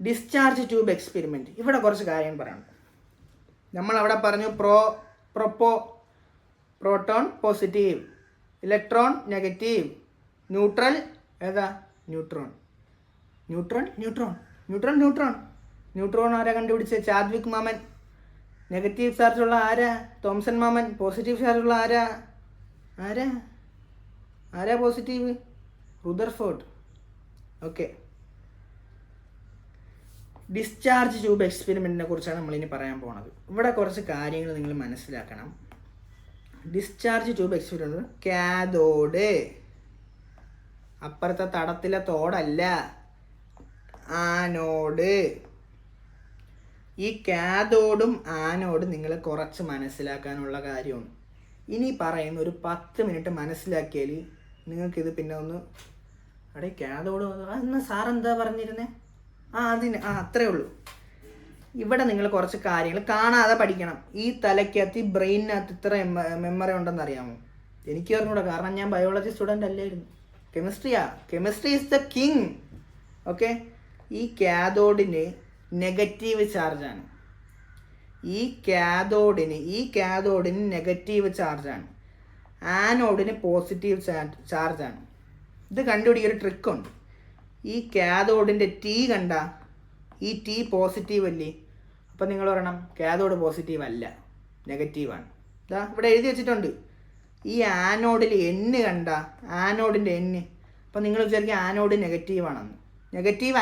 Discharge tube experiment. ഇവിടെ കുറച്ച് കാര്യം പറയണം. നമ്മൾ അവിടെ പറഞ്ഞു proton positive, electron negative, neutral ഏതാ? ന്യൂട്രോൺ ആരാ കണ്ടുപിടിച്ചത്? ചാദ്വിക് മാമൻ. നെഗറ്റീവ് ചാർജുള്ള ആരാ? തോംസൺ മാമൻ. പോസിറ്റീവ് ചാർജുള്ള ആരാ positive? Rutherford. Okay. Discharge tube എക്സ്പെരിമെൻറ്റിനെ കുറിച്ചാണ് നമ്മളിനി പറയാൻ പോകുന്നത്. ഇവിടെ കുറച്ച് കാര്യങ്ങൾ നിങ്ങൾ മനസ്സിലാക്കണം. ഡിസ്ചാർജ് ട്യൂബ് എക്സ്പെരിമെൻറ്റ്, കാഥോഡ്, അപ്പുറത്തെ തടത്തിലെ തോടല്ല, ആനോഡ്. ഈ കാഥോഡും ആനോഡും നിങ്ങൾ കുറച്ച് മനസ്സിലാക്കാനുള്ള കാര്യമാണ്. ഇനി പറയുന്ന ഒരു 10 മിനിറ്റ് മനസ്സിലാക്കിയാൽ നിങ്ങൾക്കിത് പിന്നെ ഒന്ന് കാഥോഡ് അന്ന് സാറെന്താ പറഞ്ഞിരുന്നേ? അത്രേ ഉള്ളൂ. ഇവിടെ നിങ്ങൾ കുറച്ച് കാര്യങ്ങൾ കാണാതെ പഠിക്കണം. ഈ തലയ്ക്കകത്ത്, ഈ ബ്രെയിനകത്ത് ഇത്ര മെമ്മറി ഉണ്ടെന്ന് അറിയാമോ? എനിക്ക് അറിഞ്ഞൂടാ, കാരണം ഞാൻ ബയോളജി സ്റ്റുഡൻ്റ് അല്ലായിരുന്നു. Chemistry is the king. Okay. ഈ കാഥോഡിന് നെഗറ്റീവ് ചാർജാണ്. ഈ കാഥോഡിന് നെഗറ്റീവ് ചാർജാണ്. ആനോഡിന് പോസിറ്റീവ് ചാർജാണ്. ഇത് കണ്ടുപിടിക്കൊരു ട്രിക്കുണ്ട്. ഈ കാഥോഡിൻ്റെ ടി കണ്ട, ഈ ടി പോസിറ്റീവ് അല്ലേ? അപ്പം നിങ്ങൾ പറയണം കാഥോഡ് പോസിറ്റീവ് അല്ല, നെഗറ്റീവാണ്. ഇതാ ഇവിടെ എഴുതി വെച്ചിട്ടുണ്ട്. ഈ ആനോഡിൽ എൻ കണ്ട, ആനോഡിൻ്റെ എൻ, അപ്പം നിങ്ങൾ വിചാരിക്കും ആനോഡ് നെഗറ്റീവാണെന്ന്. നെഗറ്റീവ്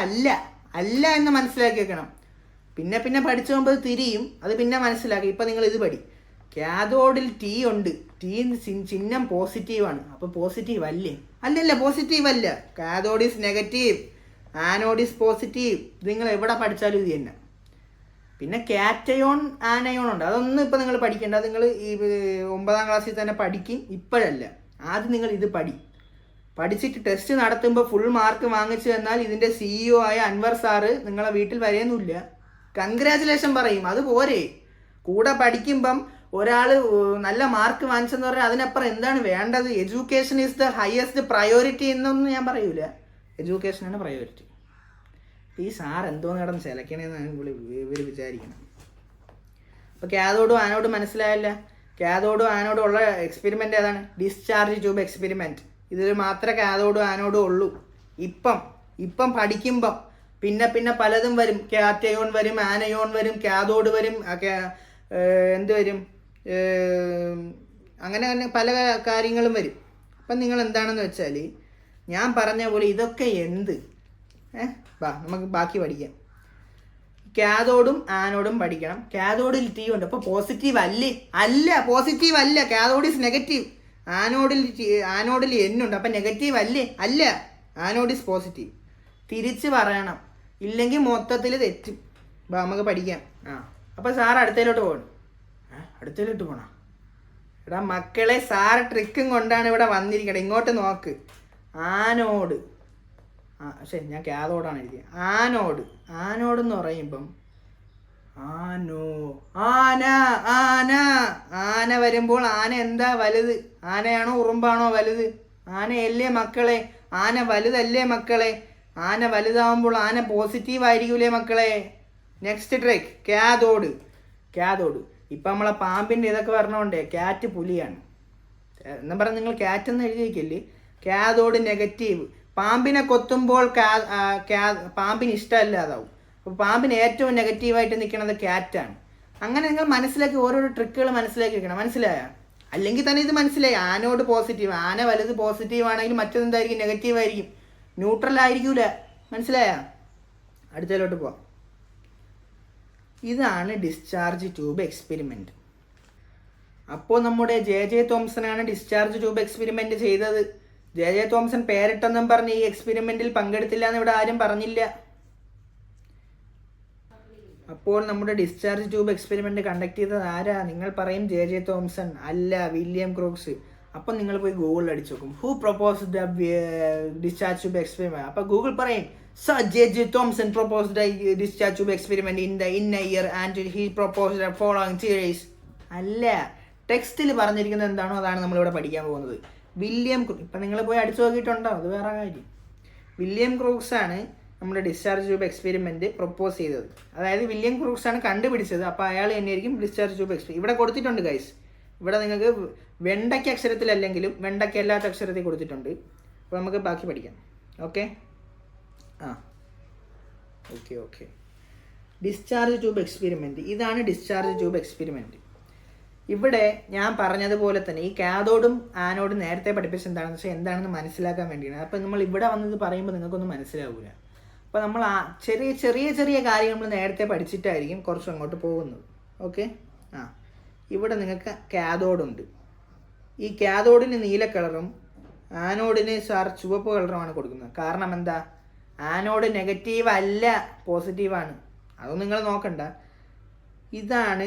അല്ല എന്ന് മനസ്സിലാക്കി വെക്കണം. പിന്നെ പഠിച്ചു പോകുമ്പോൾ തിരിയും, അത് പിന്നെ മനസ്സിലാക്കി. ഇപ്പം നിങ്ങൾ ഇത് പഠി. കാഥോഡിൽ ടി ഉണ്ട്, ടി ചിഹ്നം പോസിറ്റീവാണ്. അപ്പോൾ പോസിറ്റീവ് അല്ലേ? അല്ലല്ല, പോസിറ്റീവ് അല്ല. Cathode is negative, anode is positive. ഇത് നിങ്ങൾ എവിടെ പഠിച്ചാലും ഇത് തന്നെ. പിന്നെ കാറ്റയോൺ, ആനയോൺ ഉണ്ട്. അതൊന്നും ഇപ്പം നിങ്ങൾ പഠിക്കേണ്ട. അത് നിങ്ങൾ ഈ 9ാം ക്ലാസ്സിൽ തന്നെ പഠിക്കും, ഇപ്പോഴല്ല. ആദ്യം നിങ്ങൾ ഇത് പഠിച്ചിട്ട് ടെസ്റ്റ് നടത്തുമ്പോൾ ഫുൾ മാർക്ക് വാങ്ങിച്ചു തന്നാൽ ഇതിൻ്റെ CEO ആയ അൻവർ സാറ് നിങ്ങളെ വീട്ടിൽ വരെയൊന്നുമില്ല, കൺഗ്രാജുലേഷൻ പറയും. അത് പോരെ. കൂടെ പഠിക്കുമ്പം ഒരാൾ നല്ല മാർക്ക് വാങ്ങിച്ചെന്ന് പറഞ്ഞാൽ അതിനപ്പുറം എന്താണ് വേണ്ടത്? Education is the highest priority എന്നൊന്നും ഞാൻ പറയൂല. എഡ്യൂക്കേഷനാണ് പ്രയോറിറ്റി. ഈ സാർ എന്തോന്ന് കിടന്ന് ചിലക്കണേന്നാണ് ഇവർ വിചാരിക്കണം. അപ്പോൾ കാഥോഡും ആനോഡും മനസ്സിലായല്ല. കാഥോഡും ആനോഡും ഉള്ള എക്സ്പെരിമെൻ്റ് ഏതാണ്? Discharge tube experiment. ഇതിൽ മാത്രമേ കാഥോഡും ആനോഡും ഉള്ളൂ. ഇപ്പം പഠിക്കുമ്പം പിന്നെ പലതും വരും. കാറ്റയോൺ വരും, ആനയോൺ വരും, കാഥോഡ് വരും, എന്ത് വരും, അങ്ങനെ പല കാര്യങ്ങളും വരും. അപ്പം നിങ്ങൾ എന്താണെന്ന് വെച്ചാൽ ഞാൻ പറഞ്ഞ പോലെ ഇതൊക്കെ നമുക്ക് ബാക്കി പഠിക്കാം. കാഥോഡും ആനോഡും പഠിക്കണം. കാഥോഡിൽ ടി ഉണ്ട്, അപ്പോൾ പോസിറ്റീവ് അല്ല, പോസിറ്റീവ് അല്ല. Cathode is negative. ആനോഡിൽ എന്നുണ്ട്, അപ്പം നെഗറ്റീവ് അല്ല. Anode is positive. തിരിച്ച് പറയണം, ഇല്ലെങ്കിൽ മൊത്തത്തിൽ തെറ്റും. അപ്പോൾ നമുക്ക് പഠിക്കാം. അപ്പോൾ സാർ അടുത്തതിലോട്ട് പോകണം. അടുത്തതിലോട്ട് പോകണം. എടാ മക്കളെ, സാറ് ട്രിക്കും കൊണ്ടാണ് ഇവിടെ വന്നിരിക്കണത്. ഇങ്ങോട്ട് നോക്ക്. ആനോട്, ശരി ഞാൻ ക്യാതോടാണ് എഴുതിയത്. ആനോടെന്ന് പറയുമ്പം ആന ആന വരുമ്പോൾ ആന എന്താ വലുത്? ആനയാണോ ഉറുമ്പാണോ വലുത്? ആനയല്ലേ മക്കളെ? ആന വലുതല്ലേ മക്കളെ? ആന വലുതാവുമ്പോൾ ആന പോസിറ്റീവ് ആയിരിക്കൂലേ മക്കളെ? Next trick cathode. ഇപ്പം നമ്മളെ പാമ്പിൻ്റെ ഇതൊക്കെ പറഞ്ഞോണ്ടേ ക്യാറ്റ് പുലിയാണ് എന്നും പറഞ്ഞ് നിങ്ങൾ ക്യാറ്റ് എന്ന് എഴുതി വയ്ക്കല്ലേ. ക്യാതോട് നെഗറ്റീവ്. പാമ്പിനെ കൊത്തുമ്പോൾ പാമ്പിന് ഇഷ്ടമല്ലാതാവും. അപ്പോൾ പാമ്പിന് ഏറ്റവും നെഗറ്റീവായിട്ട് നിൽക്കുന്നത് ക്യാറ്റാണ്. അങ്ങനെ നിങ്ങൾ മനസ്സിലാക്കി ഓരോരോ ട്രിക്കുകൾ മനസ്സിലാക്കി വെക്കണം. മനസ്സിലായോ? അല്ലെങ്കിൽ തന്നെ ഇത് മനസ്സിലായി. ആനോട് പോസിറ്റീവ്, ആന വലുത് പോസിറ്റീവ് ആണെങ്കിൽ മറ്റൊന്നെന്തായിരിക്കും? നെഗറ്റീവ് ആയിരിക്കും, ന്യൂട്രൽ ആയിരിക്കൂല. മനസ്സിലായോ? അടുത്തതിലോട്ട് പോവാം. ഇതാണ് ഡിസ്ചാർജ് ട്യൂബ് എക്സ്പെരിമെൻറ്റ്. അപ്പോൾ നമ്മുടെ ജെ തോംസനാണ് ഡിസ്ചാർജ് ട്യൂബ് എക്സ്പെരിമെൻറ്റ് ചെയ്തത്. ജെ തോംസൺ പേരിട്ടെന്നും പറഞ്ഞ് ഈ എക്സ്പെരിമെൻറ്റിൽ പങ്കെടുത്തില്ല എന്ന് ഇവിടെ ആരും പറഞ്ഞില്ല. അപ്പോൾ നമ്മുടെ ഡിസ്ചാർജ് ട്യൂബ് എക്സ്പെരിമെൻറ്റ് കണ്ടക്ട് ചെയ്തത് ആരാ? നിങ്ങൾ പറയും ജെ തോംസൺ. അല്ല, വില്യം ക്രൂക്സ്. അപ്പം നിങ്ങൾ പോയി ഗൂഗിളിൽ അടിച്ചു നോക്കും, who proposed the discharge tube experiment. അപ്പോൾ ഗൂഗിൾ പറയും Sir J.J. Thomson proposed the discharge tube experiment in a year and he proposed the following theories. അല്ല, ടെക്സ്റ്റിൽ പറഞ്ഞിരിക്കുന്നത് എന്താണോ അതാണ് നമ്മളിവിടെ പഠിക്കാൻ പോകുന്നത്. ഇപ്പം നിങ്ങൾ പോയി അടിച്ചു നോക്കിയിട്ടുണ്ടോ? അത് വേറെ കാര്യം. വില്യം ക്രൂക്സ് ആണ് നമ്മുടെ ഡിസ്ചാർജ് ട്യൂബ് എക്സ്പെരിമെൻറ്റ് പ്രൊപ്പോസ് ചെയ്തത്. അതായത് വില്യം ക്രൂക്സ് ആണ് കണ്ടുപിടിച്ചത്. അപ്പോൾ അയാൾ തന്നെയായിരിക്കും ഡിസ്ചാർജ് ട്യൂബ് എക്സ്പെരിമെൻറ്റ്. ഇവിടെ കൊടുത്തിട്ടുണ്ട് ഗൈസ്. ഇവിടെ നിങ്ങൾക്ക് വെണ്ടയ്ക്ക് അക്ഷരത്തിലല്ലെങ്കിലും വെണ്ടയ്ക്ക് അല്ലാത്ത അക്ഷരത്തിൽ കൊടുത്തിട്ടുണ്ട്. അപ്പോൾ നമുക്ക് ബാക്കി പഠിക്കാം. Okay. Okay. Discharge tube experiment. ഇതാണ് ഡിസ്ചാർജ് ട്യൂബ് എക്സ്പെരിമെൻറ്റ്. ഇവിടെ ഞാൻ പറഞ്ഞതുപോലെ തന്നെ ഈ കാഥോഡും ആനോഡും നേരത്തെ പഠിപ്പിച്ചത് എന്താണെന്ന് വെച്ചാൽ എന്താണെന്ന് മനസ്സിലാക്കാൻ വേണ്ടിയാണ്. അപ്പോൾ നമ്മൾ ഇവിടെ വന്നത് പറയുമ്പോൾ നിങ്ങൾക്കൊന്നും മനസ്സിലാവില്ല. അപ്പോൾ നമ്മൾ ചെറിയ കാര്യങ്ങൾ നമ്മൾ നേരത്തെ പഠിച്ചിട്ടായിരിക്കും കുറച്ച് അങ്ങോട്ട് പോകുന്നത്. ഓക്കെ. ഇവിടെ നിങ്ങൾക്ക് കാഥോഡുണ്ട്. ഈ കാഥോഡിന് നീല കളറും ആനോഡിന് സാർ ചുവപ്പ് കളറുമാണ് കൊടുക്കുന്നത്. കാരണം എന്താ? ആനോഡ് നെഗറ്റീവ് അല്ല, പോസിറ്റീവാണ്. അതൊന്നും നിങ്ങൾ നോക്കണ്ട. ഇതാണ്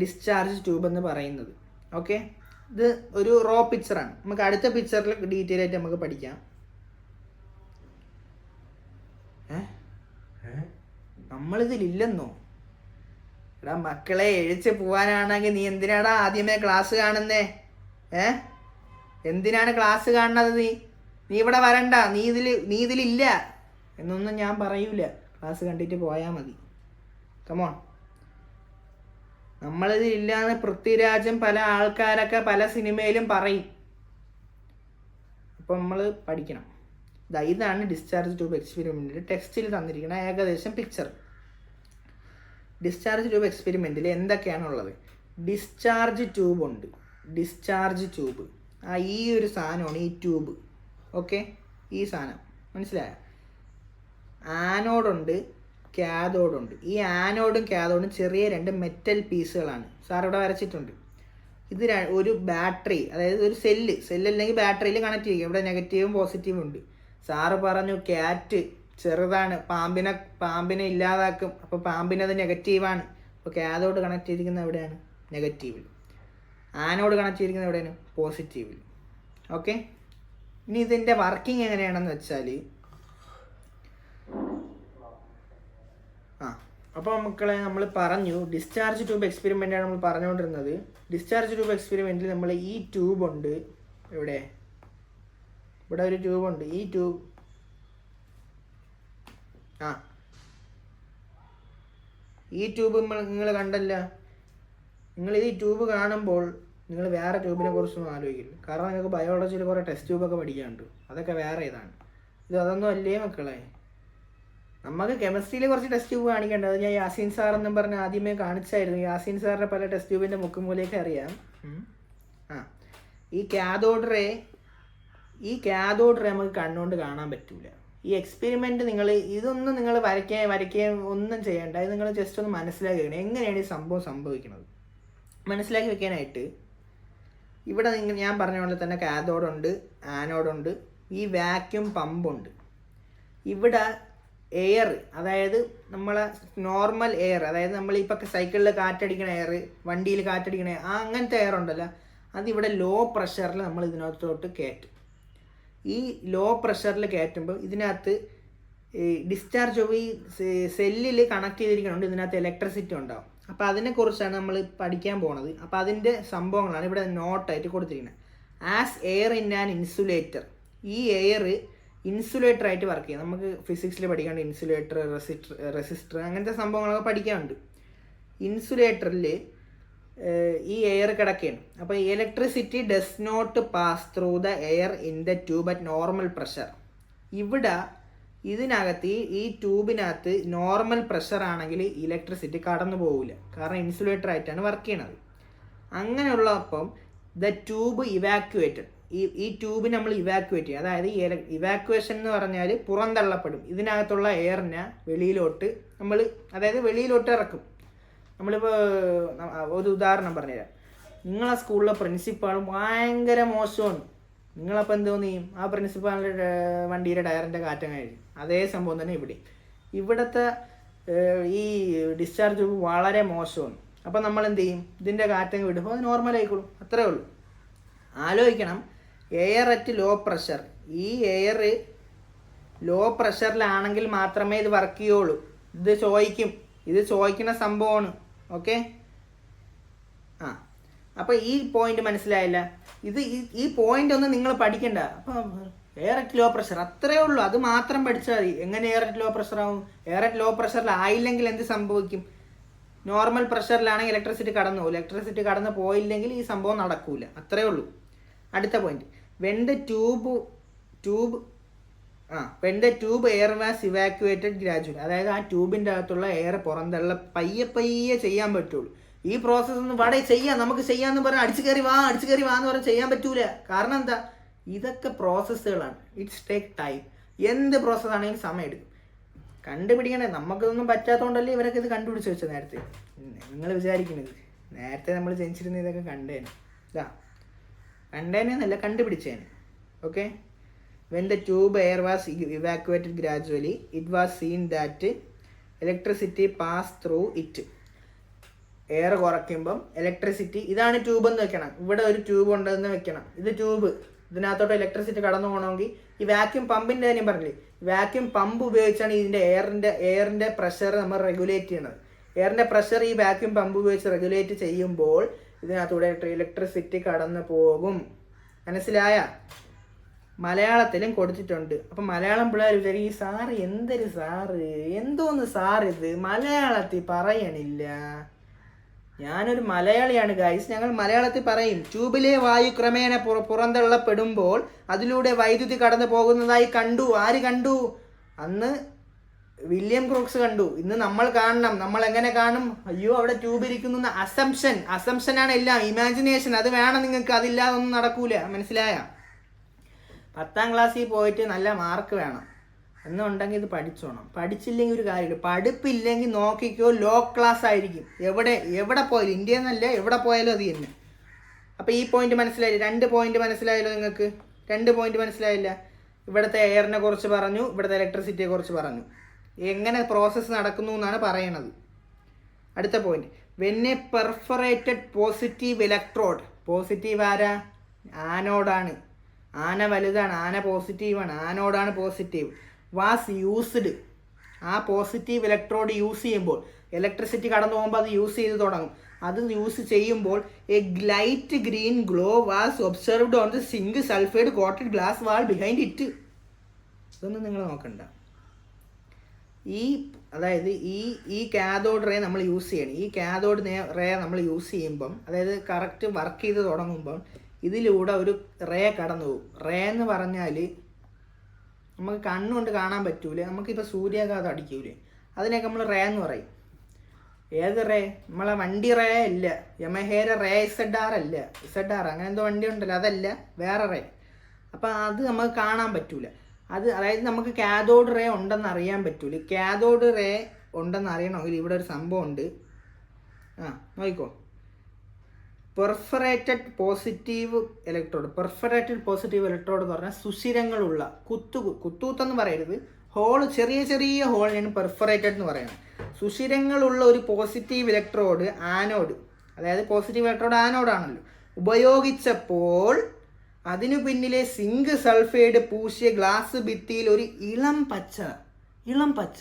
ഡിസ്ചാർജ് ട്യൂബ് എന്ന് പറയുന്നത്. ഓക്കെ. ഇത് ഒരു റോ പിക്ചറാണ്. നമുക്ക് അടുത്ത പിക്ചറിൽ ഡീറ്റെയിൽ ആയിട്ട് നമുക്ക് പഠിക്കാം. നമ്മളിതിലില്ലെന്നോ? എടാ മക്കളെ, എഴിച്ച് പോവാനാണെങ്കിൽ നീ എന്തിനാടാ ആദ്യമേ ക്ലാസ് കാണുന്നേ? എന്തിനാണ് ക്ലാസ് കാണുന്നത്? നീ ഇവിടെ വരണ്ട, നീ ഇതിലില്ല എന്നൊന്നും ഞാൻ പറയൂല. ക്ലാസ് കണ്ടിട്ട് പോയാൽ മതി. കമോൺ. നമ്മളിതില്ലാന്ന് പൃഥ്വിരാജും പല ആൾക്കാരൊക്കെ പല സിനിമയിലും പറയും. അപ്പം നമ്മൾ പഠിക്കണം. ഇതാണ് ഡിസ്ചാർജ് ട്യൂബ് എക്സ്പെരിമെൻറ്റിൽ ടെക്സ്റ്റിൽ തന്നിരിക്കുന്ന ഏകദേശം പിക്ചർ. ഡിസ്ചാർജ് ട്യൂബ് എക്സ്പെരിമെൻറ്റിൽ എന്തൊക്കെയാണുള്ളത്? ഡിസ്ചാർജ് ട്യൂബ് ഉണ്ട്. ഡിസ്ചാർജ് ട്യൂബ് ഈ ഒരു സാധനമാണ് ഈ ട്യൂബ്. ഓക്കെ. ഈ സാധനം മനസ്സിലായോ? ആനോഡുണ്ട്, കാഥോഡുണ്ട്. ഈ ആനോഡും കാഥോഡും ചെറിയ രണ്ട് മെറ്റൽ പീസുകളാണ്. സാർ ഇവിടെ വരച്ചിട്ടുണ്ട്. ഇത് ഒരു ബാറ്ററി, അതായത് ഒരു സെല്ലല്ലെങ്കിൽ ബാറ്ററിയിൽ കണക്ട് ചെയ്യും. ഇവിടെ നെഗറ്റീവും പോസിറ്റീവും ഉണ്ട്. സാറ് പറഞ്ഞു ക്യാറ്റ് ചെറുതാണ്, പാമ്പിനെ ഇല്ലാതാക്കും. അപ്പോൾ പാമ്പിനത് നെഗറ്റീവാണ്. അപ്പോൾ കാഥോഡ് കണക്ട് ചെയ്തിരിക്കുന്നത് എവിടെയാണ്? നെഗറ്റീവിൽ. ആനോഡ് കണക്ട് ചെയ്തിരിക്കുന്നത് എവിടെയാണ്? പോസിറ്റീവിൽ. ഓക്കെ. ഇനി ഇതിൻ്റെ വർക്കിംഗ് എങ്ങനെയാണെന്ന് വെച്ചാൽ അപ്പോൾ മക്കളെ നമ്മൾ പറഞ്ഞു ഡിസ്ചാർജ് ട്യൂബ് എക്സ്പെരിമെൻ്റാണ് നമ്മൾ പറഞ്ഞുകൊണ്ടിരുന്നത്. ഡിസ്ചാർജ് ട്യൂബ് എക്സ്പെരിമെൻറ്റിൽ നമ്മൾ ഈ ട്യൂബുണ്ട്. ഇവിടെ ഒരു ട്യൂബുണ്ട്. ഈ ട്യൂബ് ഈ ട്യൂബ് നിങ്ങൾ കണ്ടല്ല. നിങ്ങൾ ഈ ട്യൂബ് കാണുമ്പോൾ നിങ്ങൾ വേറെ ട്യൂബിനെ കുറിച്ചൊന്നും ആലോചിക്കില്ല. കാരണം നിങ്ങൾക്ക് ബയോളജിയിൽ കുറേ ടെസ്റ്റ് ട്യൂബൊക്കെ പഠിക്കാനുണ്ട്. അതൊക്കെ വേറെ ഇതാണ്. അതൊന്നും അല്ലേ മക്കളെ? നമുക്ക് കെമിസ്ട്രിയിൽ കുറച്ച് ടെസ്റ്റ് ട്യൂബ് കാണിക്കേണ്ടത്. ഞാൻ യാസീൻ സാർ എന്നും പറഞ്ഞ് ആദ്യമേ കാണിച്ചായിരുന്നു. യാസീൻ സാറിൻ്റെ പല ടെസ്റ്റ് ട്യൂബിൻ്റെ മുക്കുമൂലയൊക്കെ അറിയാം. ഈ കാഥോഡറെ നമുക്ക് കണ്ണുകൊണ്ട് കാണാൻ പറ്റില്ല. ഈ എക്സ്പെരിമെൻറ്റ് ഇതൊന്നും നിങ്ങൾ വരയ്ക്കാൻ ഒന്നും ചെയ്യേണ്ട. ഇത് നിങ്ങൾ ജസ്റ്റ് ഒന്ന് മനസ്സിലാക്കി വെക്കണം. എങ്ങനെയാണ് ഈ സംഭവം സംഭവിക്കുന്നത് മനസ്സിലാക്കി വെക്കാനായിട്ട് ഇവിടെ ഞാൻ പറഞ്ഞ പോലെ തന്നെ കാഥോഡുണ്ട്, ആനോഡുണ്ട്, ഈ വാക്യൂം പമ്പുണ്ട്. ഇവിടെ എയർ, അതായത് നമ്മളെ നോർമൽ എയർ, അതായത് നമ്മളിപ്പോൾ സൈക്കിളിൽ കാറ്റടിക്കണ എയർ, വണ്ടിയിൽ കാറ്റടിക്കണ എയർ, അങ്ങനത്തെ എയർ ഉണ്ടല്ലോ, അതിവിടെ ലോ പ്രഷറിൽ നമ്മൾ ഇതിനകത്തോട്ട് കയറ്റും. ഈ ലോ പ്രഷറിൽ കയറ്റുമ്പോൾ ഇതിനകത്ത് ഡിസ്ചാർജ് ഓഫ് ഈ സെല്ലിൽ കണക്ട് ചെയ്തിരിക്കണോണ്ട് ഇതിനകത്ത് ഇലക്ട്രിസിറ്റി ഉണ്ടാവും. അപ്പോൾ അതിനെക്കുറിച്ചാണ് നമ്മൾ പഠിക്കാൻ പോണത്. അപ്പോൾ അതിൻ്റെ സംഭവങ്ങളാണ് ഇവിടെ നോട്ടായിട്ട് കൊടുത്തിരിക്കുന്നത്. As air in an insulator, ഈ എയർ ഇൻസുലേറ്റർ ആയിട്ട് വർക്ക് ചെയ്യും. നമുക്ക് ഫിസിക്സിൽ പഠിക്കാണ്ട് ഇൻസുലേറ്റർ, റെസിസ്റ്റർ അങ്ങനത്തെ സംഭവങ്ങളൊക്കെ പഠിക്കാനുണ്ട്. ഇൻസുലേറ്ററിൽ ഈ എയർ കിടക്കുകയാണ്. അപ്പോൾ electricity does not pass through the air in the tube at normal pressure. ഇവിടെ ഇതിനകത്ത് ഈ ട്യൂബിനകത്ത് നോർമൽ പ്രഷർ ആണെങ്കിൽ ഇലക്ട്രിസിറ്റി കടന്നു പോകില്ല, കാരണം ഇൻസുലേറ്റർ ആയിട്ടാണ് വർക്ക് ചെയ്യണത്. അങ്ങനെയുള്ളപ്പം ദ ട്യൂബ് ഇവാക്യുവേറ്റഡ്, ഈ ട്യൂബ് നമ്മൾ ഇവാക്യുവേറ്റ് ചെയ്യും. അതായത് ഇവാക്യുവേഷൻ എന്ന് പറഞ്ഞാൽ പുറന്തള്ളപ്പെടും. ഇതിനകത്തുള്ള എയറിനെ വെളിയിലോട്ട് നമ്മൾ, അതായത് വെളിയിലോട്ട് ഇറക്കും. നമ്മളിപ്പോൾ ഒരു ഉദാഹരണം പറഞ്ഞുതരാം. നിങ്ങളെ സ്കൂളിലെ പ്രിൻസിപ്പാൾ ഭയങ്കര മോശമാണ്. നിങ്ങളപ്പോൾ എന്ത് തോന്നിയും? ആ പ്രിൻസിപ്പാളിൻ്റെ വണ്ടിയുടെ ടയറിൻ്റെ കാറ്റം കഴിഞ്ഞു. അതേ സംഭവം തന്നെ ഇവിടെ. ഇവിടുത്തെ ഈ ഡിസ്ചാർജ് വളരെ മോശമാണ്. അപ്പം നമ്മൾ എന്ത് ചെയ്യും? ഇതിൻ്റെ കാറ്റം വിടുമ്പോൾ അത് നോർമൽ ആയിക്കോളും. അത്രേ ഉള്ളൂ. ആലോചിക്കണം, എയർ അറ്റ് ലോ പ്രഷർ. ഈ എയർ ലോ പ്രഷറിലാണെങ്കിൽ മാത്രമേ ഇത് വർക്ക് ചെയ്യുള്ളൂ. ഇത് ചോദിക്കുന്ന സംഭവമാണ്. ഓക്കെ, അപ്പോൾ ഈ പോയിന്റ് മനസ്സിലായില്ല? ഈ പോയിന്റ് ഒന്നും നിങ്ങൾ പഠിക്കണ്ട. അപ്പം എയർ അറ്റ് ലോ പ്രഷർ അത്രേ ഉള്ളൂ, അത് മാത്രം പഠിച്ചാൽ മതി. എങ്ങനെ എയർ അറ്റ് ലോ പ്രഷർ ആവും? എയർ അറ്റ് ലോ പ്രഷറിലായില്ലെങ്കിൽ എന്ത് സംഭവിക്കും? നോർമൽ പ്രഷറിലാണെങ്കിൽ ഇലക്ട്രിസിറ്റി കടന്നു പോകും. ഇലക്ട്രിസിറ്റി കടന്നു പോയില്ലെങ്കിൽ ഈ സംഭവം നടക്കൂല. അത്രേ ഉള്ളൂ. അടുത്ത point, when the tube air was evacuated gradually. അതായത് ആ ട്യൂബിൻ്റെ അകത്തുള്ള എയർ പുറന്തള്ള പയ്യെ ചെയ്യാൻ പറ്റുള്ളൂ. ഈ പ്രോസസ്സ് ഒന്നും നമുക്ക് ചെയ്യാമെന്ന് പറഞ്ഞാൽ അടിച്ചു കയറി വാ എന്ന് പറഞ്ഞാൽ ചെയ്യാൻ പറ്റൂല. കാരണം എന്താ? ഇതൊക്കെ പ്രോസസ്സുകളാണ്. It's take time. എന്ത് പ്രോസസ്സ് ആണെങ്കിലും സമയം എടുക്കും. കണ്ടുപിടിക്കണേ. നമുക്കിതൊന്നും പറ്റാത്തതുകൊണ്ടല്ലേ ഇവരൊക്കെ ഇത് കണ്ടുപിടിച്ച് വെച്ചത് നേരത്തെ. നിങ്ങൾ വിചാരിക്കുന്നത് നേരത്തെ നമ്മൾ ജനിച്ചിരുന്ന ഇതൊക്കെ കണ്ടേനല്ല, കണ്ടുപിടിച്ചേനെ. Okay, when the tube air was evacuated gradually it was seen that electricity pass through it. Air കുറയ്ക്കുമ്പം ഇലക്ട്രിസിറ്റി, ഇതാണ് ട്യൂബ് എന്ന് വെക്കണം. ഇവിടെ ഒരു ട്യൂബ് ഉണ്ടെന്ന് വെക്കണം. ഇത് ട്യൂബ്, ഇതിനകത്തോട്ട് ഇലക്ട്രിസിറ്റി കടന്നു പോകണമെങ്കിൽ ഈ വാക്യൂം പമ്പിൻ്റെ കാര്യം പറഞ്ഞില്ലേ, വാക്യൂം പമ്പ് ഉപയോഗിച്ചാണ് ഇതിൻ്റെ എയറിൻ്റെ പ്രഷർ നമ്മൾ റെഗുലേറ്റ് ചെയ്യണത്. എയറിൻ്റെ പ്രഷർ ഈ വാക്യൂം പമ്പ് ഉപയോഗിച്ച് റെഗുലേറ്റ് ചെയ്യുമ്പോൾ ഇതിനകത്തൂടെ ഇലക്ട്രിസിറ്റി കടന്നു പോകും. മനസ്സിലായ? മലയാളത്തിലും കൊടുത്തിട്ടുണ്ട്. അപ്പം മലയാളം പിള്ളേർ വിചാരിക്കും, ഈ സാറ് എന്തൊരു സാറ്, എന്തോന്ന് സാർ ഇത് മലയാളത്തിൽ പറയണില്ല. ഞാനൊരു മലയാളിയാണ് ഗൈസ്. ഞങ്ങൾ മലയാളത്തിൽ പറയും. ട്യൂബിലെ വായു ക്രമേണ പുറന്തള്ളപ്പെടുമ്പോൾ അതിലൂടെ വൈദ്യുതി കടന്നു പോകുന്നതായി കണ്ടു. ആര് കണ്ടു? അന്ന് വില്യം ക്രൂക്സ് കണ്ടു. ഇന്ന് നമ്മൾ കാണണം. നമ്മൾ എങ്ങനെ കാണും? അയ്യോ അവിടെ ട്യൂബ് ഇരിക്കുന്നു. അസംഷനാണ് എല്ലാം, ഇമാജിനേഷൻ. അത് വേണം നിങ്ങൾക്ക്. അതില്ലാതെ ഒന്നും നടക്കൂല. മനസ്സിലായ? 10ാം ക്ലാസ്സിൽ പോയിട്ട് നല്ല മാർക്ക് വേണം എന്നുണ്ടെങ്കിൽ ഇത് പഠിച്ചോണം. പഠിച്ചില്ലെങ്കിൽ ഒരു കാര്യമില്ല. പഠിപ്പില്ലെങ്കിൽ നോക്കിക്കോ, ലോ ക്ലാസ് ആയിരിക്കും. എവിടെ പോയാലും, ഇന്ത്യ എന്നല്ല, എവിടെ പോയാലും അത് തന്നെ. അപ്പോൾ ഈ പോയിന്റ് മനസ്സിലായില്ല? 2 പോയിന്റ് മനസ്സിലായല്ലോ നിങ്ങൾക്ക്? 2 പോയിന്റ് മനസ്സിലായില്ല? ഇവിടുത്തെ എയറിനെ കുറിച്ച് പറഞ്ഞു, ഇവിടുത്തെ ഇലക്ട്രിസിറ്റിയെ കുറിച്ച് പറഞ്ഞു. എങ്ങനെ പ്രോസസ്സ് നടക്കുന്നു എന്നാണ് പറയണത്. അടുത്ത point, when a perforated positive electrode. Positive ആരാ? ആനോഡാണ്. ആന വലുതാണ്, ആന പോസിറ്റീവാണ്, ആനോഡാണ് പോസിറ്റീവ്. Was used. ആ പോസിറ്റീവ് ഇലക്ട്രോഡ് യൂസ് ചെയ്യുമ്പോൾ ഇലക്ട്രിസിറ്റി കടന്നു പോകുമ്പോൾ അത് യൂസ് ചെയ്ത് തുടങ്ങും. അത് യൂസ് ചെയ്യുമ്പോൾ a light green glow was observed on the zinc sulphide coated glass wall behind it. ഇതൊന്നും നിങ്ങൾ നോക്കണ്ട. അതായത് ഈ കാഥോഡ് റേ നമ്മൾ യൂസ് ചെയ്യണം. ഈ കാഥോഡ് റേ നമ്മൾ യൂസ് ചെയ്യുമ്പം, അതായത് കറക്റ്റ് വർക്ക് ചെയ്ത് തുടങ്ങുമ്പം ഇതിലൂടെ ഒരു റേ കടന്നു പോകും. റേ എന്ന് പറഞ്ഞാൽ നമുക്ക് കണ്ണുകൊണ്ട് കാണാൻ പറ്റൂലേ. നമുക്കിപ്പോൾ സൂര്യാഘാതം അടിക്കൂലേ, അതിനൊക്കെ നമ്മൾ റേ എന്ന് പറയും. ഏത് റേ? നമ്മളെ വണ്ടി റേ അല്ല, യമഹേര റേ ZR അല്ല, ZR അങ്ങനെ എന്തോ വണ്ടി ഉണ്ടല്ലോ, അതല്ല, വേറെ റേ. അപ്പം അത് നമുക്ക് കാണാൻ പറ്റൂല. അതായത് നമുക്ക് കാഥോഡ് റേ ഉണ്ടെന്ന് അറിയാൻ പറ്റൂല. കാഥോഡ് റേ ഉണ്ടെന്ന് അറിയണമെങ്കിൽ ഇവിടെ ഒരു സംഭവം ഉണ്ട്. നോക്കിക്കോ, perforated positive electrode. Perforated positive electrode എന്ന് പറഞ്ഞാൽ സുഷിരങ്ങളുള്ള, കുത്തൂത്തെന്ന് പറയരുത്, ഹോൾ ചെറിയ ചെറിയ ഹോളിനാണ് പെർഫറേറ്റഡ് എന്ന് പറയുന്നത്. സുഷിരങ്ങളുള്ള ഒരു പോസിറ്റീവ് ഇലക്ട്രോഡ് ആനോഡ്, അതായത് പോസിറ്റീവ് ഇലക്ട്രോഡ് ആനോഡാണല്ലോ, ഉപയോഗിച്ചപ്പോൾ അതിനു പിന്നിലെ സിങ്ക് സൾഫൈഡ് പൂശിയ ഗ്ലാസ് ഭിത്തിയിൽ ഒരു ഇളം പച്ച ഇളം പച്ച